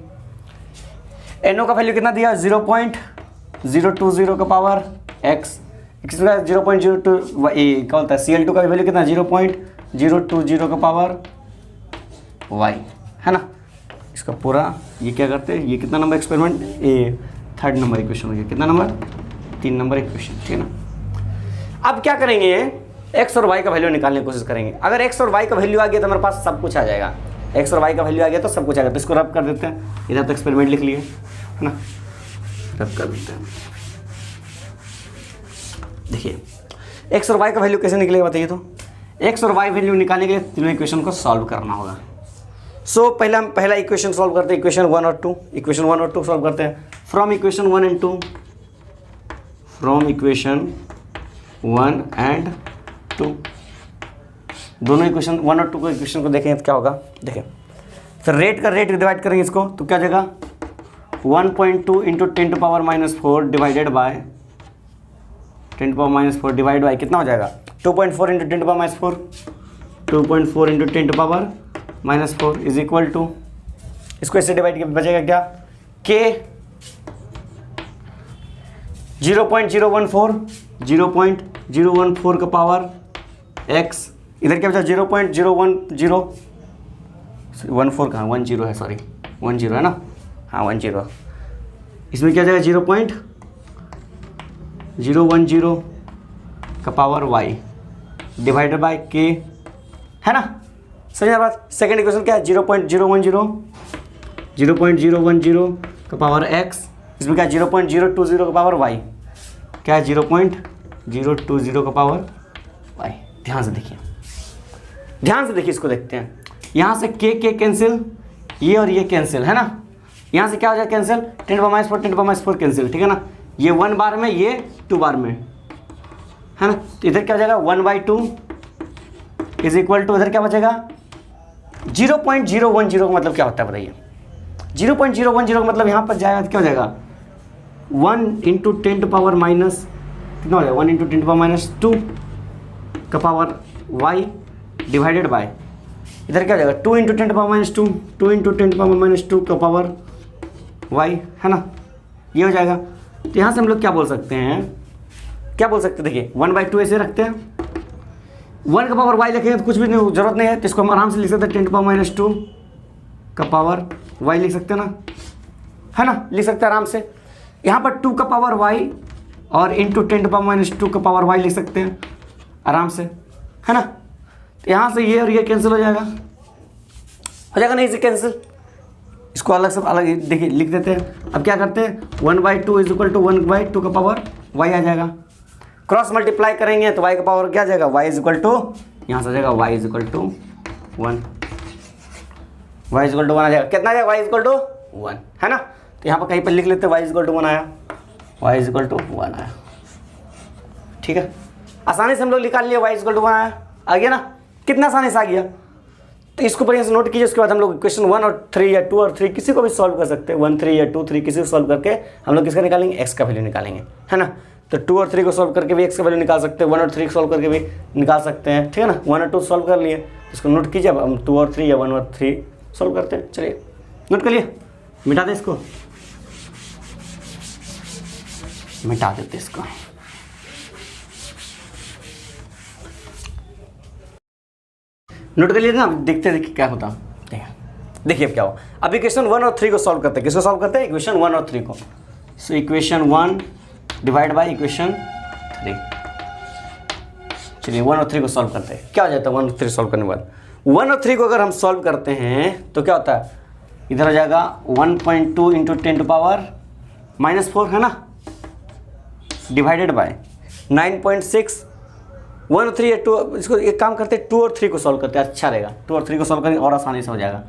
A: एनओ का वैल्यू कितना दिया 0.020 का पावर x, इसका 0.02 क्या होता है, Cl2 का वैल्यू कितना 0.020 का पावर y है ना। इसका पूरा ये क्या करते हैं, ये कितना नंबर एक्सपेरिमेंट, ये थर्ड नंबर इक्वेशन हो गया, कितना नंबर, 3 नंबर इक्वेशन, ठीक है ना। अब क्या करेंगे, x और y का वैल्यू निकालने की कोशिश करेंगे। अगर x और y का वैल्यू आ गया तो हमारे पास सब कुछ आ जाएगा, x और y का वैल्यू आ गया तो सब कुछ आ गया। तो इसको रब कर देते हैं, इधर तो एक्सपेरिमेंट लिख लिए है ना, रब कर देते हैं। देखिए x और y का वैल्यू कैसे निकलेगा बताइए। तो x और y वैल्यू निकालने के लिए तीनों इक्वेशन को सॉल्व करना होगा। सो पहला इक्वेशन सॉल्व करते हैं, इक्वेशन 1 और 2, इक्वेशन 1 और 2 सॉल्व करते हैं। From equation 1 and 2, from equation 1 and 2, दोनों इक्वेशन 1 और 2 को इक्वेशन को देखें तो क्या होगा, देखें फिर रेट का रेट डिवाइड करेंगे इसको तो क्या जाएगा 1.2 into 10⁻⁻4 divided by 10⁻⁻4 divide by कितना हो जाएगा 2.4 into 10⁻⁻4, 2.4 into 10⁻⁻4 is equal to, इसको ऐसे डिवाइड किया बचेगा क्या के 0.014 का पावर x, इधर क्या बचा 0.010 कहाँ 10 है, सॉरी 10 है ना, हाँ 10, इसमें क्या जाएगा 0.010 का power y divided by k है ना, सही है बात। सेकेंड इक्वेशन क्या है 0.010 का पावर x, इसमें क्या 0.020 का पावर y, क्या है 0.020 का पावर y। ध्यान से देखिए, ध्यान से देखिए, इसको देखते हैं। यहाँ से के कैंसिल, ये और ये कैंसिल है ना, यहाँ से क्या हो जाए कैंसिल 10⁻⁴ कैंसिल, ठीक है ना। ये 1 बार में, ये 2 बार में है ना, तो इधर क्या हो जाएगा 1/2 इज इक्वल टू, इधर क्या बचेगा 0.010 का मतलब क्या होता है बताइए। 0.010 का मतलब यहाँ पर जाएगा तो क्या हो जाएगा 1 इंटू 10⁻⁻ कितना हो जाएगा 1 इंटू 10⁻⁻2 का पावर y डिवाइडेड बाय, इधर क्या हो जाएगा 2 इंटू 10⁻⁻2, 2 इंटू 10⁻⁻2 का पावर y है ना, ये हो जाएगा। तो यहाँ से हम लोग क्या बोल सकते हैं, क्या बोल सकते हैं, देखिए 1/2 ऐसे रखते हैं, 1 का पावर y लिखेंगे तो कुछ भी नहीं जरूरत नहीं है, तो इसको हम आराम से लिख सकते हैं 10⁻⁻2 का पावर y लिख सकते हैं ना, है ना, लिख सकते हैं आराम से। यहाँ पर 2 का पावर y और इंटू 10⁻⁻2 का पावर y लिख सकते हैं आराम से, है ना। तो यहाँ से ये और ये कैंसिल हो जाएगा नहीं, इसे कैंसिल, इसको अलग से अलग देखिए लिख देते हैं। अब क्या करते हैं 1/2 इज इक्वल टू 1/2 का पावर y आ जाएगा, क्रॉस मल्टीप्लाई करेंगे तो y का पावर क्या आ जाएगा y इज इक्वल टू, यहाँ से आ जाएगा y is equal to 1, y is equal to 1 आ जाएगा, कितना आ जाएगा y इज इक्वल टू 1 है ना। तो यहाँ पर कहीं पर लिख लेते हैं y इज इक्वल टू 1 आया, y इज इक्वल टू 1 आया, ठीक है, आसानी से हम लोग निकाल लिए y इज इक्वल टू 1 आया, आ गया ना, कितना आसानी से आ गया। तो इसको बढ़िया से नोट कीजिए, उसके बाद हम लोग क्वेश्चन 1 और 3 या 2 और 3 किसी को भी सॉल्व कर सकते हैं, 1 3 या 2 3 किसी को सॉल्व करके हम लोग किसका निकालेंगे x का वैल्यू निकालेंगे, है ना। तो 2 और 3 को सॉल्व करके भी x का वैल्यू निकाल सकते हैं, 1 और 3 को सॉल्व करके भी निकाल सकते हैं, ठीक है ना। 1 और 2 सॉल्व कर लिए, इसको नोट कीजिए। अब हम 2 और 3 या 1 और 3 सॉल्व करते हैं, चलिए नोट कर लिए, मिटा दे इसको, मिटा देते इसको। नोट कर लीजिए ना, देखते देखिए क्या होता। देखिए अब क्या हो, अब इक्वेशन 1 और 3 को सॉल्व करते हैं। किसको सॉल्व करते हैं? इक्वेशन 1 और 3 को। So equation 1 divide by equation 3। चलिए 1 और 3 को सॉल्व करते हैं। क्या हो जाता है 1 और 3 सॉल्व करने के बाद? 1 और 3 को अगर हम सॉल्व करते हैं तो क्या होता है, इधर हो जाएगा 1.2 इंटू 10 टू पावर -4 है ना, डिवाइडेड बाय 9.6। 1 और 3 या 2, इसको एक काम करते हैं 2 और 3 को सॉल्व करते हैं, अच्छा रहेगा। 2 और 3 को सॉल्व करेंगे और आसानी से हो जाएगा।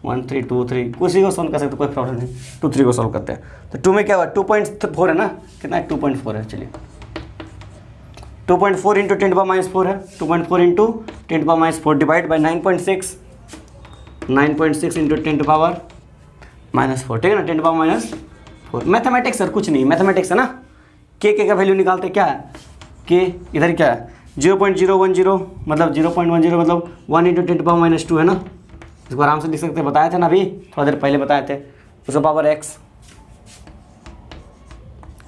A: 1 3 2 3 किसी को सॉल्व कर सकते, कोई प्रॉब्लम नहीं। 2 3 को सॉल्व करते हैं तो 2 में क्या हुआ, 2.4 है ना, कितना है 2.4 है। चलिए 2.4 इंटू 10 टू पावर -4 है, 2.4 into 10 to power -4 divide by 9.6 into 10 to power -4, ठीक है ना, 10 टू पावर -4। मैथमेटिक्स सर, कुछ नहीं, मैथमेटिक्स है ना। के का वैल्यू निकालते क्या है, के इधर क्या है 0.010 मतलब 0.10 मतलब 1 इंटू 10 टू पावर -2 है ना। इसको आराम से लिख सकते हैं, बताए थे ना अभी थोड़ा देर पहले बताए थे। उसका पावर x,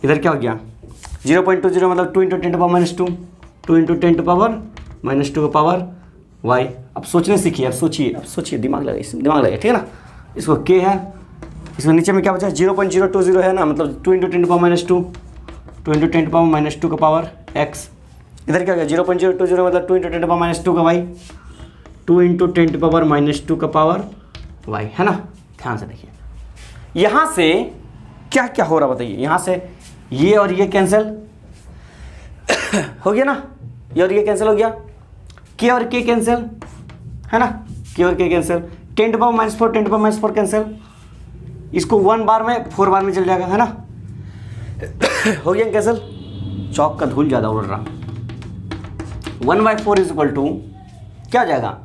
A: इधर क्या हो गया 0.20 मतलब 2 into 10 to power -2, 2 into 10 to power -2 का पावर y। अब सोचने सीखिए, अब सोचिए, दिमाग लगाइए, ठीक है ना। इसको k है, इसको नीचे में क्या बचा 0.020 है ना, मतलब 2 into 10 to power -2, 2 into 10 to power -2 का पावर x। इधर क्या हो गया 0.020 मतलब 2 इंटू 10 टू पावर -2 का y, 2 इंटू 10 टू पावर -2 का पावर y, है ना। ध्यान से देखिए, यहाँ से क्या क्या हो रहा बताइए। यहाँ से ये और ये कैंसिल हो गया ना, ये और ये कैंसिल हो गया, के और के कैंसिल है ना, के और K cancel, 10 to power -4 10 to power -4 cancel, इसको 1 बार में 4 बार में चल जाएगा, है ना। हो गया कैंसिल, चौक का धूल ज़्यादा उड़ रहा। 1/4 इज इक्वल टू क्या हो जाएगा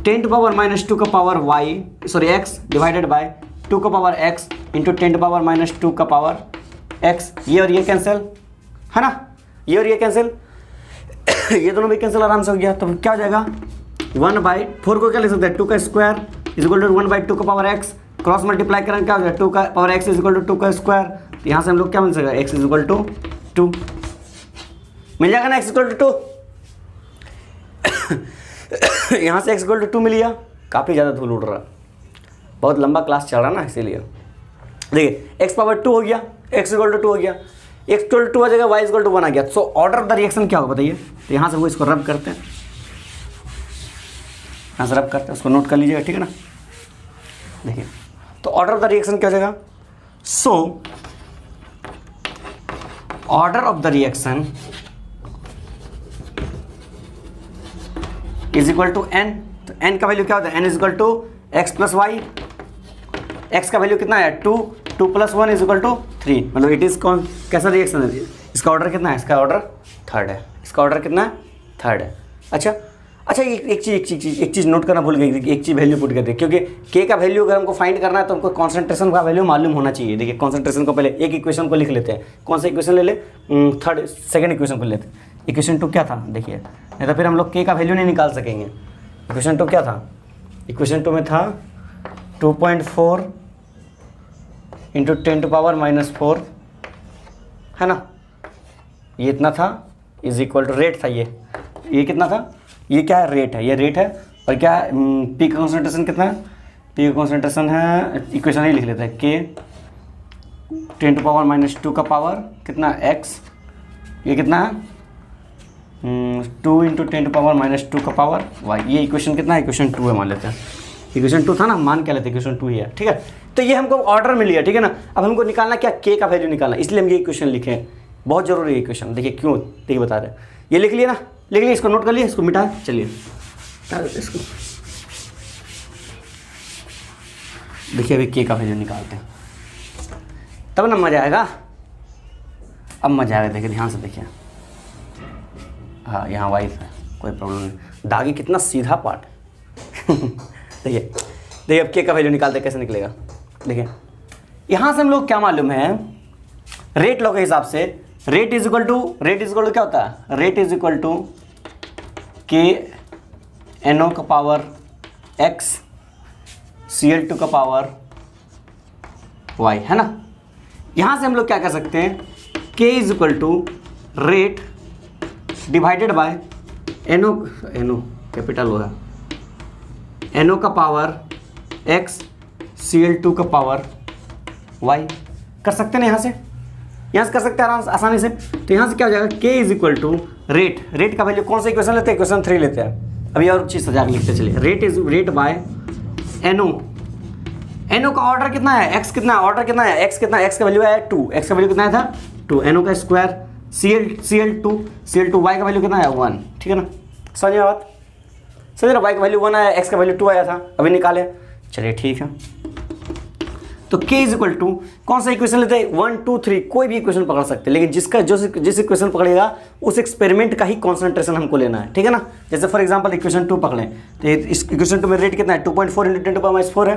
A: 10 टू पावर -2 का power y sorry x divided by 2 का power x into 10 to power -2 का पावर x। ये और ये कैंसिल है ना, ये और ये कैंसिल ये दोनों भी कैंसिल आराम से हो गया। तो क्या हो जाएगा 1/4 को क्या लिख सकते हैं 2 का स्क्वायर इज इक्वल टू 1/2 का पावर x, क्रॉस मल्टीप्लाई करेंगे क्या हो जाएगा 2 का power x is equal to 2 का स्क्वायर। यहाँ से हम लोग क्या मिल सकेगा x इज इक्वल टू 2 मिल जाएगा ना, x इक्वल टू 2। यहाँ से x इक्वल टू 2 मिल गया। काफ़ी ज़्यादा धूल उड़ रहा, बहुत लंबा क्लास चल रहा ना, इसीलिए देखिए x पावर 2 हो गया, x इक्वल टू 2 हो गया, x इक्वल टू 2 आ जाएगा, y इक्वल टू 1 आ गया। सो ऑर्डर ऑफ द रिएक्शन क्या होगा बताइए। तो यहाँ से वो इसको रब करते हैं, यहाँ से रब करते हैं, उसको नोट कर लीजिएगा, ठीक है ना। देखिए तो ऑर्डर ऑफ द रिएक्शन क्या हो जाएगा, so order of the reaction is equal to n। तो n का वैल्यू क्या होता है, n is equal to X plus Y. x का वैल्यू कितना है 2, 2 + 1 इज इक्वल टू 3, मतलब इट इज कौन कैसा रिएक्शन है। इसका ऑर्डर कितना है, इसका ऑर्डर 3rd है, इसका ऑर्डर कितना है 3rd है। अच्छा एक चीज़ नोट करना भूल गई, एक चीज़ वैल्यू पुट कर दी, क्योंकि k का वैल्यू अगर हमको फाइंड करना है तो हमको कॉन्सेंट्रेशन का वैल्यू मालूम होना चाहिए। देखिए कॉन्सेंट्रेशन को पहले एक इक्वेशन को लिख लेते हैं, कौन सा इक्वेशन ले ले सेकंड इक्वेशन को लेते हैं। इक्वेशन 2 क्या था देखिए, नहीं तो फिर हम लोग k का वैल्यू नहीं निकाल सकेंगे। इक्वेशन 2 क्या था, इक्वेशन 2 में था 2.4 इंटू 10 टू पावर -4 है ना, ये इतना था इज इक्वल टू रेट था, ये कितना था, ये क्या है रेट है, ये रेट है। और क्या पी का कॉन्सेंट्रेशन कितना है, पी का कॉन्सेंट्रेशन है, इक्वेशन ही लिख लेते हैं, के 10 टू पावर -2 का पावर कितना x, ये कितना है 2 इंटू 10 टू पावर -2 का पावर y। ये इक्वेशन कितना है, इक्वेशन 2 है मान लेते हैं, इक्वेशन 2 था ना, मान क्या लेते हैं इक्वेशन 2 ही है, ठीक है। तो ये हमको ऑर्डर मिल गया, ठीक है ना। अब हमको निकालना क्या, k का वैल्यू निकालना, इसलिए हम ये इक्वेशन लिखे, बहुत जरूरी है इक्वेशन। देखिए क्यों, देखिए बता रहे हैं, ये लिख लिया ना, लिख लिया, इसको नोट कर लिया, इसको मिटा, चलिए इसको देखिए अभी k का वैल्यू निकालते हैं, तब ना मजा आएगा। अब मजा आएगा, देखिए ध्यान से देखिए, हाँ यहाँ वाइफ है, कोई प्रॉब्लम नहीं, दागी कितना सीधा पार्ट है। देखिए अब k का वैल्यू निकालते कैसे निकलेगा। देखिए यहाँ से हम लोग क्या मालूम है, रेट लॉ के हिसाब से रेट इज इक्वल टू क्या होता है, रेट इज इक्वल टू के NO का पावर x Cl2 का पावर y, है ना। यहाँ से हम लोग क्या कर सकते हैं, k is equal to rate divided by NO capital O है, NO का पावर X, Cl2 का पावर Y। कर सकते हैं यहाँ से कर सकते हैं आसानी से। तो यहाँ से क्या हो जाएगा, K is equal to rate. Rate का वैल्यू कौन सा इक्वेशन लेते हैं, इक्वेशन 3 लेते हैं। अभी और चीज़ सजा के लिखते चलिए, रेट बाय NO। NO का ऑर्डर कितना है, x कितना है, ऑर्डर कितना है, x कितना है, x का वैल्यू है 2, x का वैल्यू कितना था 2, NO का स्क्वायर, Cl2 y का वैल्यू कितना है 1। ठीक है ना, समझिए बात, समझ रहे, y का वैल्यू 1 आया, x का वैल्यू 2 आया था, अभी निकाले। चलिए ठीक है, तो k इज इक्वल टू कौन सा इक्वेशन लेते हैं, 1 2 3, कोई भी इक्वेशन पकड़ सकते हैं, लेकिन जिसका जिस इक्वेशन पकड़ेगा उस एक्सपेरिमेंट का ही कॉन्सेंट्रेशन हमको लेना है। ठीक है ना, जैसे फॉर एग्जांपल इक्वेशन 2 पकड़ें, तो इस इक्वेशन 2 में रेट कितना है, 2.4 × 10⁻⁴ है,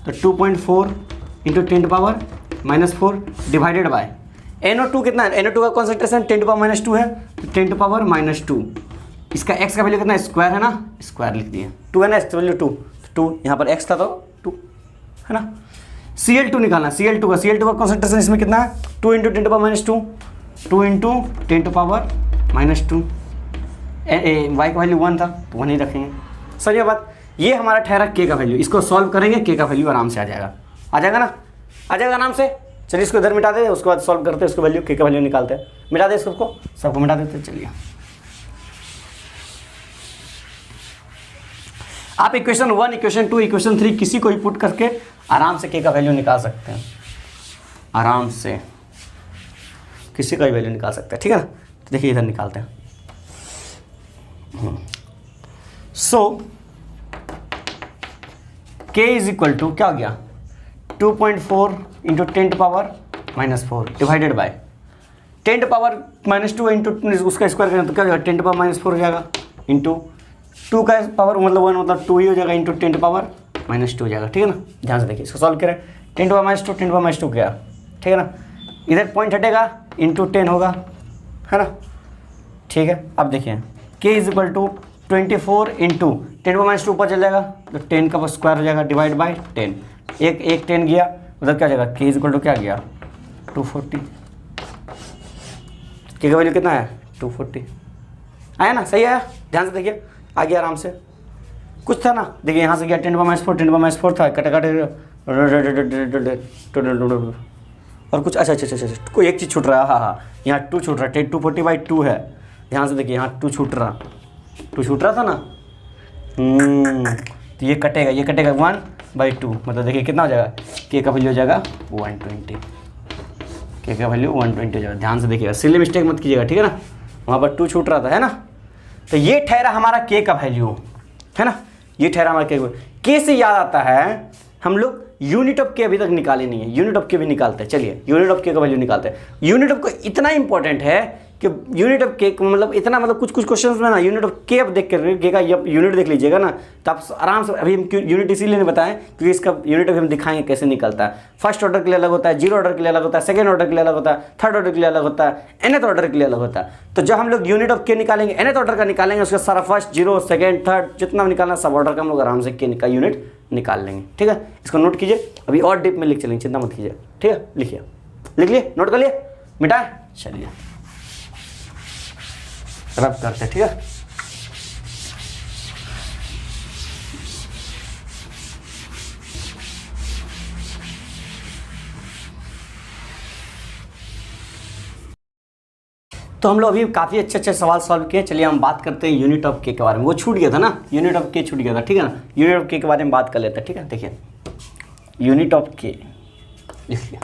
A: तो 2.4 × 10⁻⁴ डिवाइडेड बाय NO2 कितना है, NO2 का कॉन्सेंट्रेशन 10⁻⁻2 है, तो 10⁻⁻2, इसका x का वैल्यू कितना है, स्क्वायर है ना, स्क्वायर लिख दिए, 2 है ना, x वैल्यू 2, यहाँ पर x था तो 2 है ना। Cl2 निकालना, Cl2 का कॉन्सेंट्रेशन इसमें कितना है, 2 × 10⁻², 2 × 10⁻², y का वैल्यू 1 था तो 1 ही रखेंगे। समझिए बात, ये हमारा ठहरा k का वैल्यू, इसको सॉल्व करेंगे k का वैल्यू आराम से आ जाएगा ना, आ जाएगा आराम से। चलिए इसको इधर मिटा दे, उसके बाद सॉल्व करते हैं, उसको वैल्यू k का वैल्यू निकालते हैं, मिटा दे इसको, सबको मिटा देते हैं। चलिए आप इक्वेशन 1, इक्वेशन 2, इक्वेशन 3 किसी को ही पुट करके आराम से k का वैल्यू निकाल सकते हैं, आराम से किसी का भी वैल्यू निकाल सकते हैं। ठीक है ना, तो देखिए इधर निकालते हैं। सो k इज इक्वल टू क्या हो गया, 2.4 × 10⁻⁻⁴ डिवाइडेड बाय 10⁻⁻2 इंटू उसका स्क्वायर करें तो क्या हो जाएगा, 10⁻⁻4 हो जाएगा, इंटू 2 का पावर मतलब 1 मतलब 2 ही हो जाएगा, इंटू 10⁻⁻2 हो जाएगा। ठीक है ना, ध्यान से देखिए, इसको सॉल्व करें, 10⁻⁻2 क्या, ठीक है ना, इधर पॉइंट हटेगा, इंटू 10 होगा, है ना। ठीक है, अब देखिए k is equal to 24 into 10⁻2 ऊपर चल जाएगा तो 10 का स्क्वायर हो जाएगा, डिवाइड बाय 10, एक 10 गया, मतलब क्या हो जाएगा, k इज इक्वल टू क्या गया 240, k का वैल्यू कितना है 240, आया ना, सही आया, ध्यान से देखिए, आ गया आराम से। कुछ था ना, देखिए यहाँ से गया 10⁻⁴ था, कट और कुछ, अच्छा कोई एक चीज़ छूट रहा है, हाँ यहाँ 2 छूट रहा है, 240/2 है, ध्यान से देखिए यहाँ 2 छूट रहा था ना, तो ये कटेगा 1/2, मतलब देखिए कितना हो जाएगा, k का वैल्यू हो जाएगा 120, k का वैल्यू 120 हो जाएगा। ध्यान से देखिएगा, सिली मिस्टेक मत कीजिएगा, ठीक है ना, वहाँ पर 2 छूट रहा था, है ना। तो ये ठहरा हमारा k का वैल्यू, है ना, ये ठहरा हमारा k से याद आता है, हम लोग यूनिट ऑफ के अभी तक निकाले नहीं है, यूनिट ऑफ के भी निकालते हैं। चलिए यूनिट ऑफ के का वैल्यू निकालते हैं। यूनिट ऑफ के इतना इंपॉर्टेंट है कि यूनिट ऑफ के मतलब इतना, मतलब कुछ क्वेश्चंस में ना यूनिट ऑफ के अब देख कर के का यूनिट देख लीजिएगा ना, तो आप आराम से, अभी हम यूनिट इसीलिए नहीं बताएं क्योंकि इसका यूनिट अभी हम दिखाएंगे कैसे निकलता है। फर्स्ट ऑर्डर के लिए अलग होता है, जीरो ऑर्डर के लिए अलग होता है, सेकंड ऑर्डर के लिए अलग होता है, थर्ड ऑर्डर के लिए अलग होता है, nth ऑर्डर के लिए अलग होता है। तो जब हम लोग यूनिट ऑफ के निकालेंगे, nth ऑर्डर का निकालेंगे, उसका सारा फर्स्ट, जीरो, सेकंड, थर्ड जितना निकालना सब ऑर्डर का हम लोग आराम से के का यूनिट निकाल लेंगे। ठीक है, इसको नोट कीजिए, अभी और डीप में लिख चलेंगे, चिंता मत कीजिए। ठीक है, लिखिए, लिख लिए, नोट कर लिए, मिटाए, चलिए रब करते। ठीक है, तो हम लोग अभी काफ़ी अच्छे सवाल सॉल्व किए। चलिए हम बात करते हैं यूनिट ऑफ के बारे में। वो छूट गया था ना, यूनिट ऑफ के छूट गया था, ठीक है ना। यूनिट ऑफ के बारे में बात कर लेते हैं। ठीक है, देखिए यूनिट ऑफ के लिख लिया,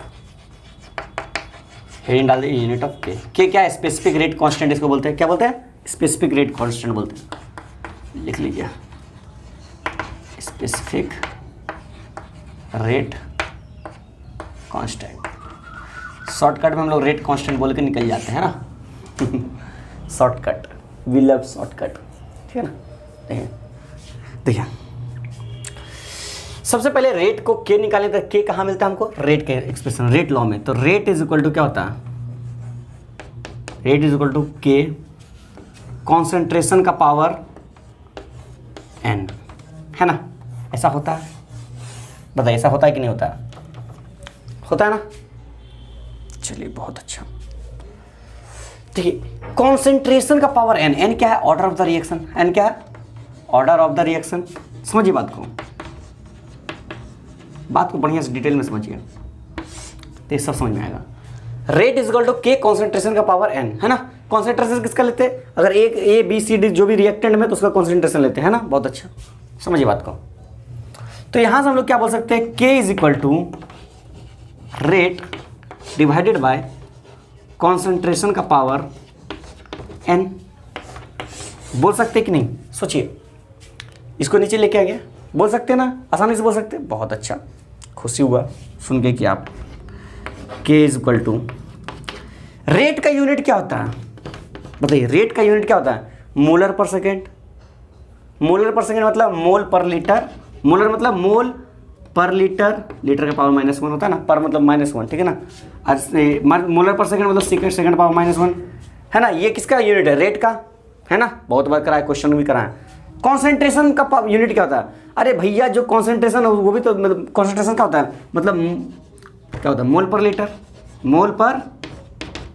A: हेडिंग डाल दिए यूनिट ऑफ के क्या है, स्पेसिफिक रेट कांस्टेंट इसको बोलते हैं। क्या बोलते हैं, स्पेसिफिक रेट कांस्टेंट बोलते हैं। लिख लीजिए स्पेसिफिक रेट कांस्टेंट, शॉर्टकट में हम लोग रेट कांस्टेंट बोल के निकल जाते हैं ना। शॉर्टकट, वी लव शॉर्टकट, ठीक है ना। देखिए सबसे पहले रेट को के निकालें तो के कहाँ मिलता है हमको, रेट के एक्सप्रेशन, रेट लॉ में। तो रेट इज इक्वल टू क्या होता है, रेट इज इक्वल टू के कॉन्सेंट्रेशन का पावर n, है ना। ऐसा होता है, बताइए ऐसा होता है कि नहीं होता है, होता है ना। चलिए बहुत अच्छा, देखिए कॉन्सेंट्रेशन का पावर n, n क्या है, order of the reaction, n क्या है, ऑर्डर ऑफ द रिएक्शन। समझिए बात को बढ़िया से डिटेल में समझिए, तो ये सब समझ में आएगा। रेट इज इक्वल टू के कॉन्सेंट्रेशन का पावर n, है ना। कॉन्सेंट्रेशन किसका लेते हैं, अगर एक ए बी सी डी जो भी रिएक्टेंट में, तो उसका कॉन्सेंट्रेशन लेते हैं ना। बहुत अच्छा, समझिए बात को। तो यहां से हम लोग क्या बोल सकते हैं, K is equal to rate divided by concentration का पावर n। बोल सकते कि नहीं, सोचिए, इसको नीचे लेके आ गया, बोल सकते हैं ना, आसानी से बोल सकते हैं। बहुत अच्छा, खुशी हुआ सुन के कि आप के इज इक्वल टू, रेट का यूनिट क्या होता है बताइए, रेट का यूनिट क्या होता है, मोलर पर सेकेंड। मोलर पर सेकेंड मतलब मोल पर लीटर, मोलर मतलब मोल पर लीटर, लीटर का पावर -1 होता है ना, पर मतलब -1, ठीक है ना। और मोलर पर सेकेंड मतलब सेकेंड पावर -1, है ना। ये किसका यूनिट है, रेट का, है ना। बहुत बार कराया, क्वेश्चन भी कराया। कॉन्सेंट्रेशन का यूनिट क्या होता है, अरे भैया जो कॉन्सेंट्रेशन है वो भी तो मतलब कॉन्सेंट्रेशन क्या होता है, मतलब क्या होता है, मोल पर लीटर, मोल पर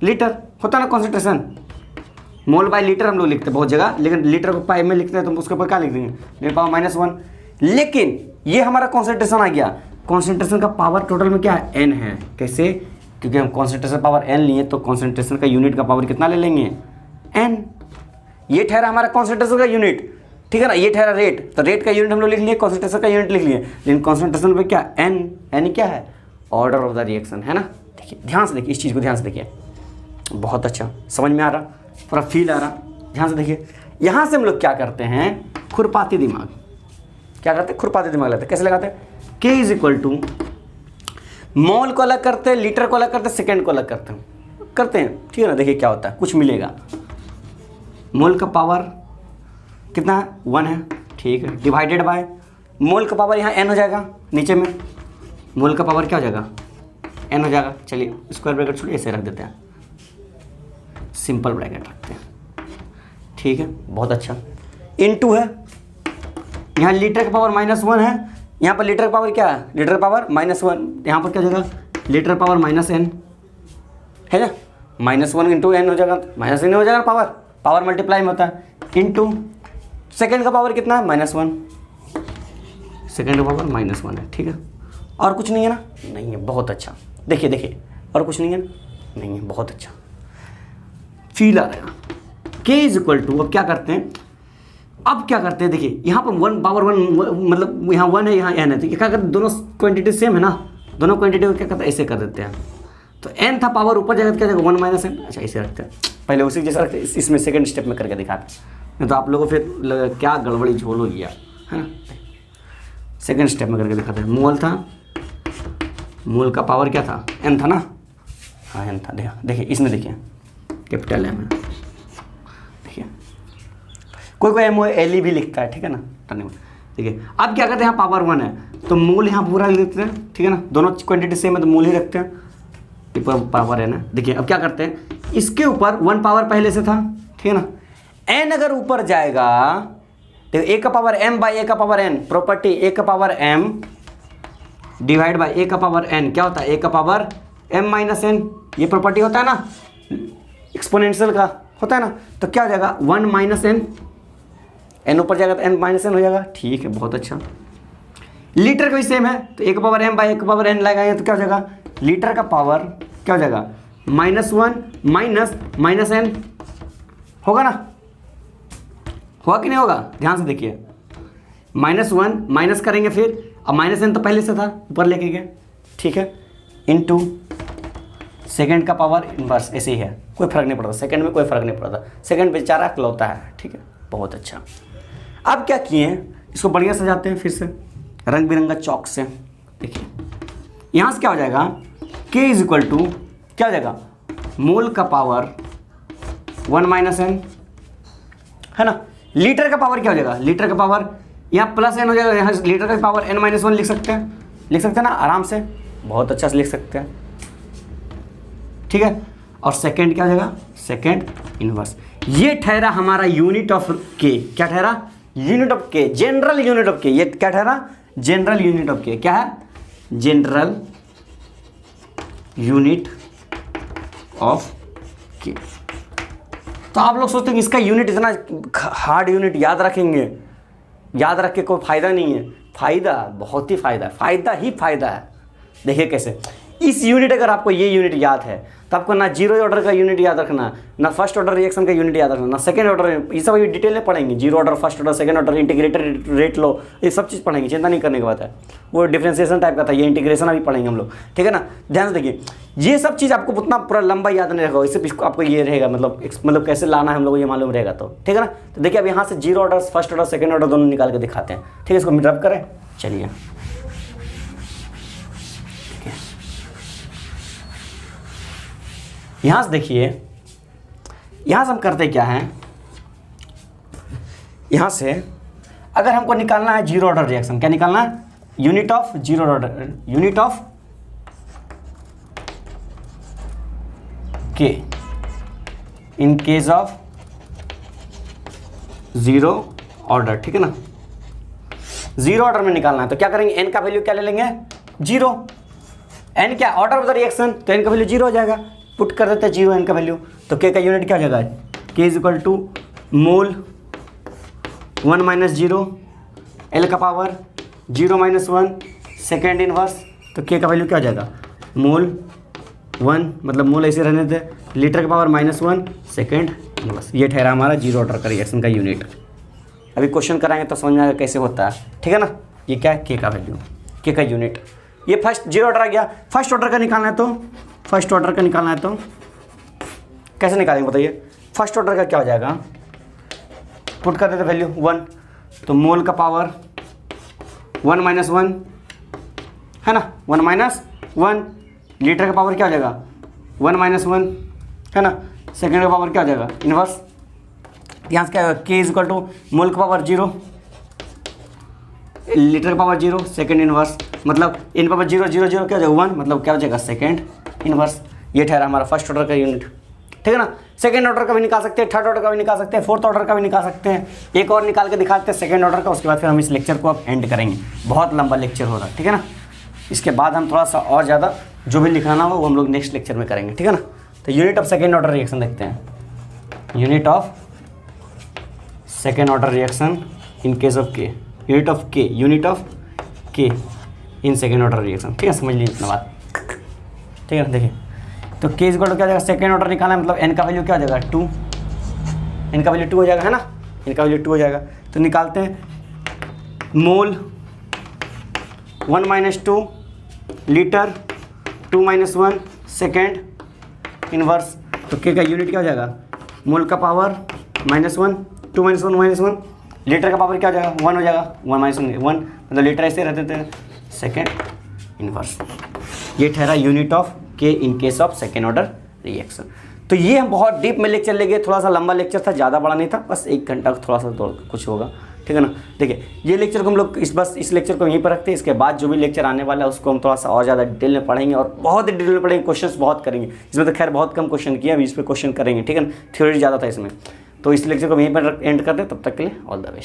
A: लीटर होता है ना कॉन्सेंट्रेशन। मोल बाय लीटर हम लोग लिखते हैं बहुत जगह, लेकिन लीटर को पाई में लिखते हैं, तो उसके ऊपर क्या लिख देंगे, मेरे पावर -1। लेकिन ये हमारा कॉन्सेंट्रेशन आ गया, कॉन्सेंट्रेशन का पावर टोटल में क्या है, n है। कैसे, क्योंकि हम कॉन्सेंट्रेशन पावर n लिए, तो कॉन्सेंट्रेशन का यूनिट का पावर कितना ले लेंगे, n। ये ठहरा हमारा कॉन्सेंट्रेशन का यूनिट, ठीक है ना। ये ठहरा रेट, तो रेट का यूनिट हम लोग लिख लिए, कॉन्सेंट्रेशन का यूनिट लिख लिए, लेकिन कॉन्सेंट्रेशन पे क्या, n क्या है, ऑर्डर ऑफ द रिएक्शन, है ना। देखिए ध्यान से देखिए, इस चीज़ को ध्यान से देखिए, बहुत अच्छा समझ में आ रहा, पूरा फील आ रहा, ध्यान से देखिए। यहाँ से हम लोग क्या करते हैं, खुरपाती दिमाग, क्या करते हैं, खुरपाती दिमाग लगाते हैं। कैसे लगाते हैं, के इज इक्वल टू, मोल को अलग करते हैं, लीटर को अलग करते हैं, सेकेंड को अलग करते हैं, ठीक है ना। देखिए क्या होता है, कुछ मिलेगा, मोल का पावर कितना है, 1 है, ठीक है, डिवाइडेड बाय मोल का पावर, यहाँ n हो जाएगा, नीचे में मोल का पावर क्या हो जाएगा, n हो जाएगा। चलिए स्क्वायर ब्रैकेट छोड़िए, ऐसे रख देते हैं, सिंपल ब्रैकेट रखते हैं, ठीक है, बहुत अच्छा। इनटू है, यहाँ लीटर का पावर -1 है, यहाँ पर लीटर का पावर क्या है, लीटर का पावर -1, यहाँ पर क्या हो जाएगा, लीटर पावर -n है ना। -1 इंटू n हो जाएगा, -n हो जाएगा, पावर मल्टीप्लाई में होता है, इंटू सेकेंड का पावर कितना है, -1, सेकेंड का पावर -1 है, ठीक है। और कुछ नहीं है ना, नहीं है, बहुत अच्छा। देखिए और कुछ नहीं है, नहीं है, बहुत अच्छा फील आ रहा है। के इज इक्वल टू, अब क्या करते हैं, देखिए यहाँ पर 1 पावर 1 मतलब यहाँ 1 है, यहाँ n है, तो क्या करते हैं, दोनों क्वांटिटी सेम है ना, दोनों क्वांटिटी को क्या करते हैं, ऐसे कर देते हैं। तो n था पावर ऊपर जाएगा, क्या जाएगा 1 - n, अच्छा ऐसे रखते हैं, पहले उसी जैसा रखते हैं, इसमें सेकंड स्टेप में करके दिखाते हैं, नहीं तो आप लोगों को फिर क्या गड़बड़ी झोल हो गया, है ना। सेकंड स्टेप में करके दिखाते हैं, मोल था, मोल का पावर क्या था, n था ना, हाँ n था। देखिए इसमें देखिए कैपिटल M है, देखिए कोई एम एल भी लिखता है, ठीक है ना, धन्यवाद। देखिए अब क्या करते हैं, यहाँ पावर 1 है, तो मोल यहाँ पूरा लिख देते हैं, ठीक है ना, दोनों क्वांटिटी सेम है तो मोल ही रखते हैं, पावर है ना। देखिए अब क्या करते हैं, इसके ऊपर 1 पावर पहले से था, ठीक है ना, n अगर ऊपर जाएगा, देखो a का पावर m बाई a का पावर n, प्रॉपर्टी a का power m divide by a का पावर n, क्या होता है, a का पावर m - n, ये प्रॉपर्टी होता है ना, एक्सपोनेंशियल का होता है ना। तो क्या हो जाएगा, 1 - n ऊपर जाएगा तो n - n हो जाएगा, ठीक है, बहुत अच्छा। लीटर का भी सेम है, तो a का पावर m बाई a का पावर n लगाएंगे तो क्या हो जाएगा, लीटर का पावर क्या हो जाएगा, -1 माइनस n होगा ना, होगा कि नहीं होगा, ध्यान से देखिए, -1 माइनस करेंगे, फिर अब -n तो पहले से था, ऊपर लेके गए, ठीक है, इनटू सेकंड का पावर इनवर्स, ऐसे ही है, कोई फर्क नहीं पड़ता, सेकंड में कोई फर्क नहीं पड़ता, सेकंड बेचारा अकलौता है, ठीक है, बहुत अच्छा। अब क्या किए हैं, इसको बढ़िया सजाते हैं फिर से रंग बिरंगा चौक से। देखिए यहाँ से क्या हो जाएगा, k इज इक्वल टू क्या हो जाएगा, मोल का पावर 1 - n, है ना। लीटर का पावर क्या हो जाएगा, लीटर का पावर यहाँ +n हो जाएगा, यहाँ लीटर का पावर n - 1 लिख सकते हैं ना आराम से, बहुत अच्छा से लिख सकते हैं, ठीक है। और सेकंड क्या हो जाएगा, सेकंड इनवर्स। ये ठहरा हमारा यूनिट ऑफ के, क्या ठहरा, यूनिट ऑफ के, जनरल यूनिट ऑफ के, ये क्या ठहरा, जनरल यूनिट ऑफ के, क्या है, जनरल यूनिट ऑफ के। तो आप लोग सोचते हैं कि इसका यूनिट इतना हार्ड यूनिट याद रखेंगे, याद रख के कोई फ़ायदा नहीं है, फ़ायदा बहुत ही फ़ायदा है, फ़ायदा ही फ़ायदा है। देखिए कैसे, इस यूनिट अगर आपको ये यूनिट याद है तो आपको ना जीरो ऑर्डर का यूनिट याद रखना, ना फर्स्ट ऑर्डर रिएक्शन का यूनिट याद रखना, ना सेकंड ऑर्डर, ये सब अभी डिटेल में पढ़ेंगे। Zero order, first order, second order, integrated rate law, ये सब चीज़ पढ़ेंगे, चिंता नहीं करने की बात है। वो डिफरेंशिएशन टाइप का था, ये इंटीग्रेशन अभी पढ़ेंगे हम लोग, ठीक है ना। ध्यान से देखिए, ये सब चीज़ आपको उतना पूरा लंबा याद नहीं रहेगा, इससे आपको ये रहेगा मतलब कैसे लाना है हम लोग ये मालूम रहेगा, तो ठीक है ना। तो देखिए अब यहाँ से zero order, first order, second order दोनों निकाल के दिखाते हैं, ठीक है। इसको रब करें, चलिए यहाँ से देखिए, यहाँ से हम करते क्या हैं, यहाँ से अगर हमको निकालना है जीरो ऑर्डर रिएक्शन, क्या निकालना है, unit of zero order, unit of K in case of zero order, ठीक है ना। जीरो ऑर्डर में निकालना है तो क्या करेंगे, एन का वैल्यू क्या ले लेंगे, जीरो। एन क्या, ऑर्डर ऑफ द रिएक्शन, तो एन का वैल्यू जीरो हो जाएगा, पुट कर देते हैं जीरो एन का वैल्यू। तो के का यूनिट क्या हो जाएगा, K is equal to mole 1 minus zero, L का पावर 0 माइनस 1 सेकेंड इनवर्स। तो के का वैल्यू क्या हो जाएगा, मोल 1, मतलब मोल ऐसे रहने थे, लीटर का पावर -1 सेकेंड इनवर्स। ये ठहरा हमारा जीरो ऑर्डर का रिएक्शन का यूनिट। अभी क्वेश्चन कराएंगे तो समझ में आएगा कैसे होता है, ठीक है ना। ये क्या है, के का वैल्यू, के का यूनिट। ये फर्स्ट जीरो ऑर्डर आ गया, फर्स्ट ऑर्डर का निकालना है तो फर्स्ट ऑर्डर का निकालना है तो कैसे निकालेंगे बताइए। फर्स्ट ऑर्डर का क्या हो जाएगा, पुट कर देते वैल्यू 1, तो मोल का पावर 1 माइनस 1 है ना, 1 माइनस 1, लीटर का पावर क्या हो जाएगा 1 माइनस 1 है ना, सेकेंड का पावर क्या हो जाएगा इनवर्स। यहाँ से क्या होगा, के इज इक्वल टू मोल का पावर 0, लीटर का पावर 0 सेकेंड इनवर्स, मतलब इन पावर 0 0 0 क्या हो जाएगा 1, मतलब क्या हो जाएगा सेकेंड इनवर्स। ये ठहरा हमारा फर्स्ट ऑर्डर का यूनिट, ठीक है ना। सेकंड ऑर्डर का भी निकाल सकते हैं, थर्ड ऑर्डर का भी निकाल सकते हैं, फोर्थ ऑर्डर का भी निकाल सकते हैं। एक और निकाल के दिखाते हैं सेकंड ऑर्डर का, उसके बाद फिर हम इस लेक्चर को अब एंड करेंगे। बहुत लंबा लेक्चर हो रहा है, ठीक है ना। इसके बाद हम थोड़ा सा और ज़्यादा जो भी लिखाना हो वो हम लोग नेक्स्ट लेक्चर में करेंगे, ठीक है ना। तो unit of second order reaction देखते हैं, unit of second order reaction in case of के, यूनिट ऑफ के, unit of K in second order reaction, ठीक है। समझ लीजिए इतना बात, ठीक है। देखिए तो के इज इक्वल टू क्या हो जाएगा, सेकेंड ऑर्डर निकालना है, मतलब एन का वैल्यू क्या हो जाएगा 2, एन का वैल्यू 2 हो जाएगा है ना, एन का वैल्यू 2 हो जाएगा। तो निकालते हैं मोल 1 minus 2, litre 2 minus 1 second inverse. तो के का यूनिट क्या हो जाएगा, मोल का पावर -1, 2 माइनस 1 -1, लीटर का पावर क्या हो जाएगा 1 हो जाएगा, 1 माइनस 1 मतलब लीटर ऐसे रहते थे, सेकेंड इनवर्स। ये ठहरा unit of K in case of second order reaction. तो ये हम बहुत डीप में लेक्चर ले गए, थोड़ा सा लंबा लेक्चर था, ज़्यादा बड़ा नहीं था, बस 1 घंटा थोड़ा सा कुछ होगा, ठीक है ना। देखिए ये लेक्चर को हम लोग इस लेक्चर को यहीं पर रखते हैं। इसके बाद जो भी लेक्चर आने वाला है उसको हम थोड़ा सा और ज़्यादा डिटेल में पढ़ेंगे और बहुत ही डिटेल में पढ़ेंगे, क्वेश्चंस बहुत करेंगे। इसमें तो खैर बहुत कम क्वेश्चन किया, अभी इस पर क्वेश्चन करेंगे, ठीक है ना। थ्योरी ज़्यादा था इसमें, तो इस लेक्चर को यहीं पर एंड कर दें। तब तक के लिए ऑल द बेस्ट।